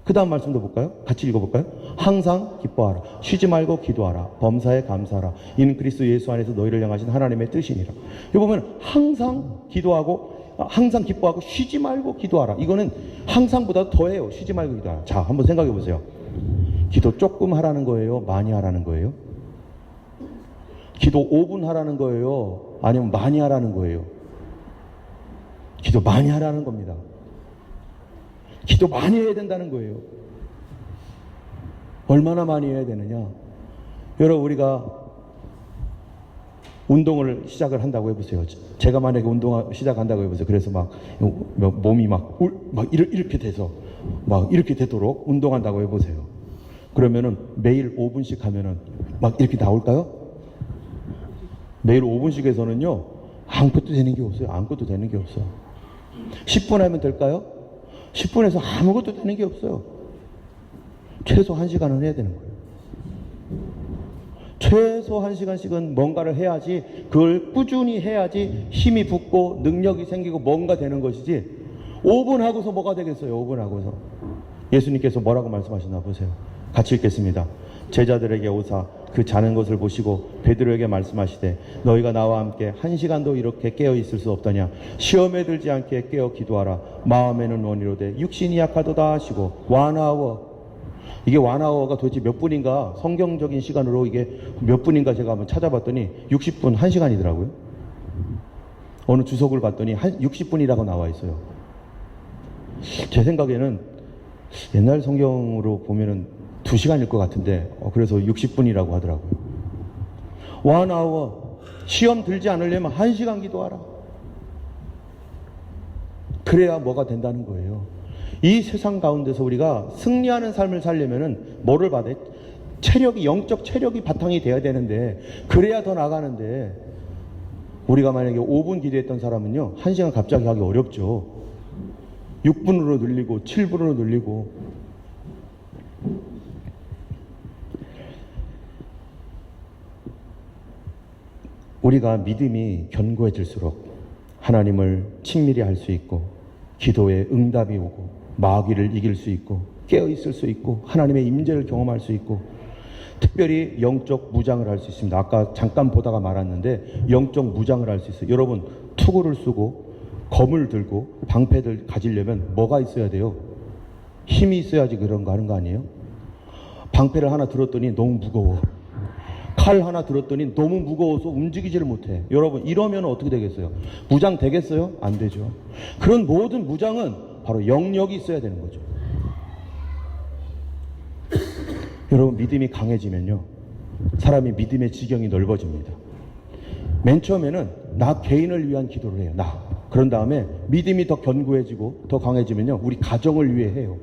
그 다음 말씀도 볼까요? 같이 읽어볼까요? 항상 기뻐하라. 쉬지 말고 기도하라. 범사에 감사하라. 이는 그리스도 예수 안에서 너희를 향하신 하나님의 뜻이니라. 여기 보면 항상 기도하고 항상 기뻐하고 쉬지 말고 기도하라. 이거는 항상보다 더해요. 쉬지 말고 기도하라. 자, 한번 생각해 보세요. 기도 조금 하라는 거예요? 많이 하라는 거예요? 기도 5분 하라는 거예요? 아니면 많이 하라는 거예요? 기도 많이 하라는 겁니다. 기도 많이 해야 된다는 거예요. 얼마나 많이 해야 되느냐? 여러분, 우리가 운동을 시작을 한다고 해보세요. 제가 만약에 운동을 시작한다고 해보세요. 그래서 막 몸이 막 이렇게 돼서 막 이렇게 되도록 운동한다고 해보세요. 그러면은 매일 5분씩 하면은 막 이렇게 나올까요? 매일 5분씩 해서는요, 아무것도 되는 게 없어요. 아무것도 되는 게 없어요. 10분 하면 될까요? 10분에서 아무것도 되는 게 없어요. 최소 1시간은 해야 되는 거예요. 최소 1시간씩은 뭔가를 해야지, 그걸 꾸준히 해야지 힘이 붙고 능력이 생기고 뭔가 되는 것이지, 5분 하고서 뭐가 되겠어요? 5분 하고서. 예수님께서 뭐라고 말씀하셨나 보세요. 같이 읽겠습니다. 제자들에게 오사 그 자는 것을 보시고 베드로에게 말씀하시되 너희가 나와 함께 1시간도 이렇게 깨어 있을 수 없더냐. 시험에 들지 않게 깨어 기도하라. 마음에는 원이로되 육신이 약하도다 하시고 원아워. 이게 원아워가 도대체 몇 분인가, 성경적인 시간으로 이게 몇 분인가 제가 한번 찾아봤더니 60분, 1시간이더라고요. 어느 주석을 봤더니 60분이라고 나와 있어요. 제 생각에는 옛날 성경으로 보면은 2시간일 것 같은데, 그래서 60분이라고 하더라고요. 1hour. 시험 들지 않으려면 1시간 기도하라. 그래야 뭐가 된다는 거예요. 이 세상 가운데서 우리가 승리하는 삶을 살려면은 뭐를 받아야? 체력이, 영적 체력이 바탕이 돼야 되는데, 그래야 더 나가는데, 우리가 만약에 5분 기도했던 사람은요, 1시간 갑자기 하기 어렵죠. 6분으로 늘리고 7분으로 늘리고. 우리가 믿음이 견고해질수록 하나님을 친밀히 할 수 있고, 기도에 응답이 오고, 마귀를 이길 수 있고, 깨어있을 수 있고, 하나님의 임재를 경험할 수 있고, 특별히 영적 무장을 할 수 있습니다. 아까 잠깐 보다가 말았는데 영적 무장을 할 수 있어요. 여러분, 투구를 쓰고 검을 들고 방패를 가지려면 뭐가 있어야 돼요? 힘이 있어야지 그런 거 하는 거 아니에요? 방패를 하나 들었더니 너무 무거워. 칼 하나 들었더니 너무 무거워서 움직이지를 못해. 여러분, 이러면 어떻게 되겠어요? 무장 되겠어요? 안 되죠. 그런 모든 무장은 바로 영역이 있어야 되는 거죠. 여러분, 믿음이 강해지면요, 사람이 믿음의 지경이 넓어집니다. 맨 처음에는 나 개인을 위한 기도를 해요. 그런 다음에 믿음이 더 견고해지고 더 강해지면요, 우리 가정을 위해 해요.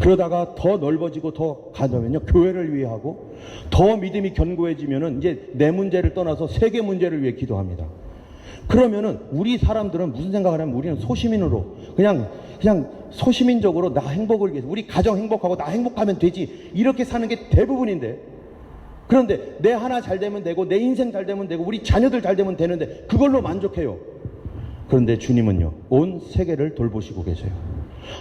그러다가 더 넓어지고 더 가면요, 교회를 위해 하고, 더 믿음이 견고해지면은 이제 내 문제를 떠나서 세계 문제를 위해 기도합니다. 그러면은 우리 사람들은 무슨 생각을 하면, 우리는 소시민으로 그냥 소시민적으로 나 행복을 위해서, 우리 가정 행복하고 나 행복하면 되지, 이렇게 사는 게 대부분인데, 그런데 내 하나 잘 되면 되고 내 인생 잘 되면 되고 우리 자녀들 잘 되면 되는데 그걸로 만족해요. 그런데 주님은요, 온 세계를 돌보시고 계세요.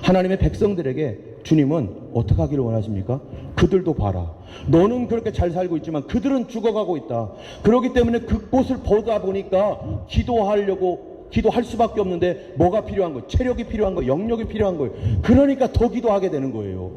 하나님의 백성들에게 주님은 어떻게 하기를 원하십니까? 그들도 봐라. 너는 그렇게 잘 살고 있지만 그들은 죽어가고 있다. 그렇기 때문에 그곳을 보다 보니까 기도할 수밖에 없는데 뭐가 필요한 거예요? 체력이 필요한 거예요. 영역이 필요한 거예요. 그러니까 더 기도하게 되는 거예요.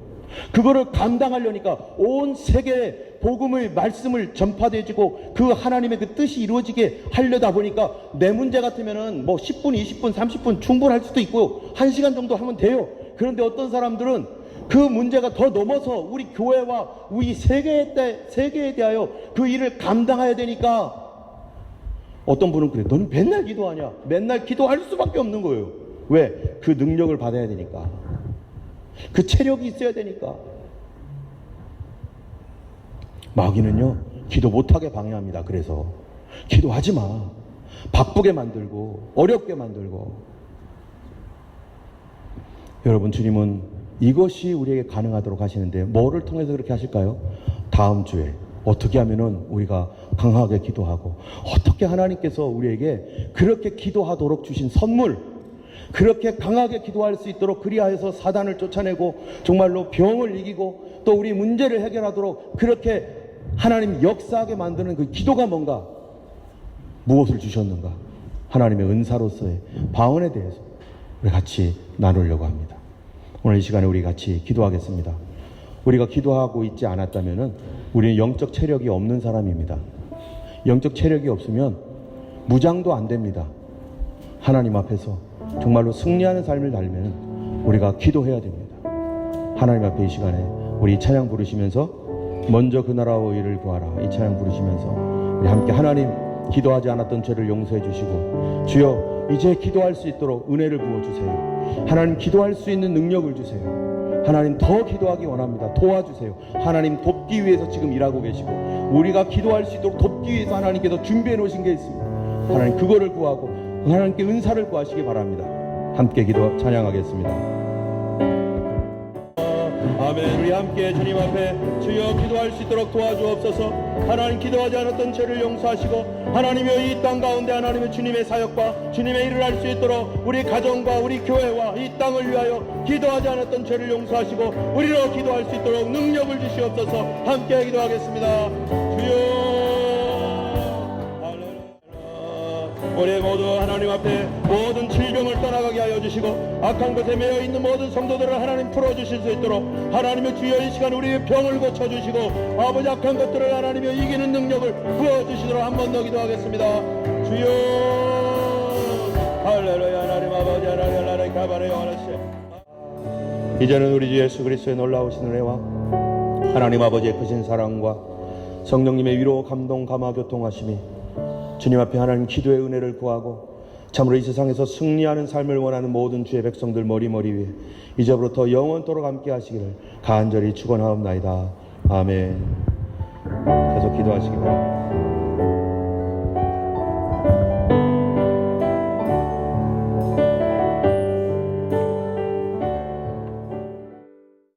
그거를 감당하려니까 온 세계에 복음의 말씀을 전파되지고 그 하나님의 그 뜻이 이루어지게 하려다 보니까 내 문제 같으면은 뭐 10분, 20분, 30분 충분할 수도 있고 1시간 정도 하면 돼요. 그런데 어떤 사람들은 그 문제가 더 넘어서 우리 교회와 우리 세계에 대하여 그 일을 감당해야 되니까 어떤 분은 그래. 너는 맨날 기도하냐? 맨날 기도할 수밖에 없는 거예요. 왜? 그 능력을 받아야 되니까. 그 체력이 있어야 되니까. 마귀는요, 기도 못하게 방해합니다. 그래서 기도하지 마. 바쁘게 만들고 어렵게 만들고. 여러분, 주님은 이것이 우리에게 가능하도록 하시는데 뭐를 통해서 그렇게 하실까요? 다음 주에 어떻게 하면은 우리가 강하게 기도하고, 어떻게 하나님께서 우리에게 그렇게 기도하도록 주신 선물, 그렇게 강하게 기도할 수 있도록 그리하여서 사단을 쫓아내고 정말로 병을 이기고 또 우리 문제를 해결하도록 그렇게 하나님 역사하게 만드는 그 기도가 뭔가, 무엇을 주셨는가, 하나님의 은사로서의 방언에 대해서 우리 같이 나누려고 합니다. 오늘 이 시간에 우리 같이 기도하겠습니다. 우리가 기도하고 있지 않았다면 우리는 영적 체력이 없는 사람입니다. 영적 체력이 없으면 무장도 안 됩니다. 하나님 앞에서 정말로 승리하는 삶을 살면 우리가 기도해야 됩니다. 하나님 앞에 이 시간에 우리 찬양 부르시면서 먼저 그 나라와 의를 구하라, 이 찬양 부르시면서 우리 함께 하나님, 기도하지 않았던 죄를 용서해 주시고, 주여 이제 기도할 수 있도록 은혜를 부어주세요. 하나님, 기도할 수 있는 능력을 주세요. 하나님, 더 기도하기 원합니다. 도와주세요. 하나님, 돕기 위해서 지금 일하고 계시고 우리가 기도할 수 있도록 돕기 위해서 하나님께서 준비해 놓으신 게 있습니다. 하나님, 그거를 구하고 하나님께 은사를 구하시기 바랍니다. 함께 기도 찬양하겠습니다. 아멘. 우리 함께 주님 앞에 주여 기도할 수 있도록 도와주옵소서. 하나님, 기도하지 않았던 죄를 용서하시고 하나님여 이 땅 가운데 하나님의 주님의 사역과 주님의 일을 할 수 있도록 우리 가정과 우리 교회와 이 땅을 위하여 기도하지 않았던 죄를 용서하시고 우리로 기도할 수 있도록 능력을 주시옵소서. 함께 기도하겠습니다. 주여, 우리 모두 하나님 앞에 모든 질병을 떠나가게 하여 주시고 악한 것에 매여 있는 모든 성도들을 하나님 풀어주실 수 있도록 하나님의 주여 이 시간 우리의 병을 고쳐주시고 아버지, 악한 것들을 하나님의 이기는 능력을 부어주시도록 한 번 더 기도하겠습니다. 주여, 할렐루야. 하나님 아버지, 하나님 나라의 가발의 하나님, 이제는 우리 주 예수 그리스도의 놀라우신 은혜와 하나님 아버지의 크신 사랑과 성령님의 위로, 감동, 감화, 교통하심이 주님 앞에 하나님 기도의 은혜를 구하고 참으로 이 세상에서 승리하는 삶을 원하는 모든 주의 백성들 머리 위에 이제부터 영원토록 함께 하시기를 간절히 축원하옵나이다. 아멘. 계속 기도하시기 바랍니다.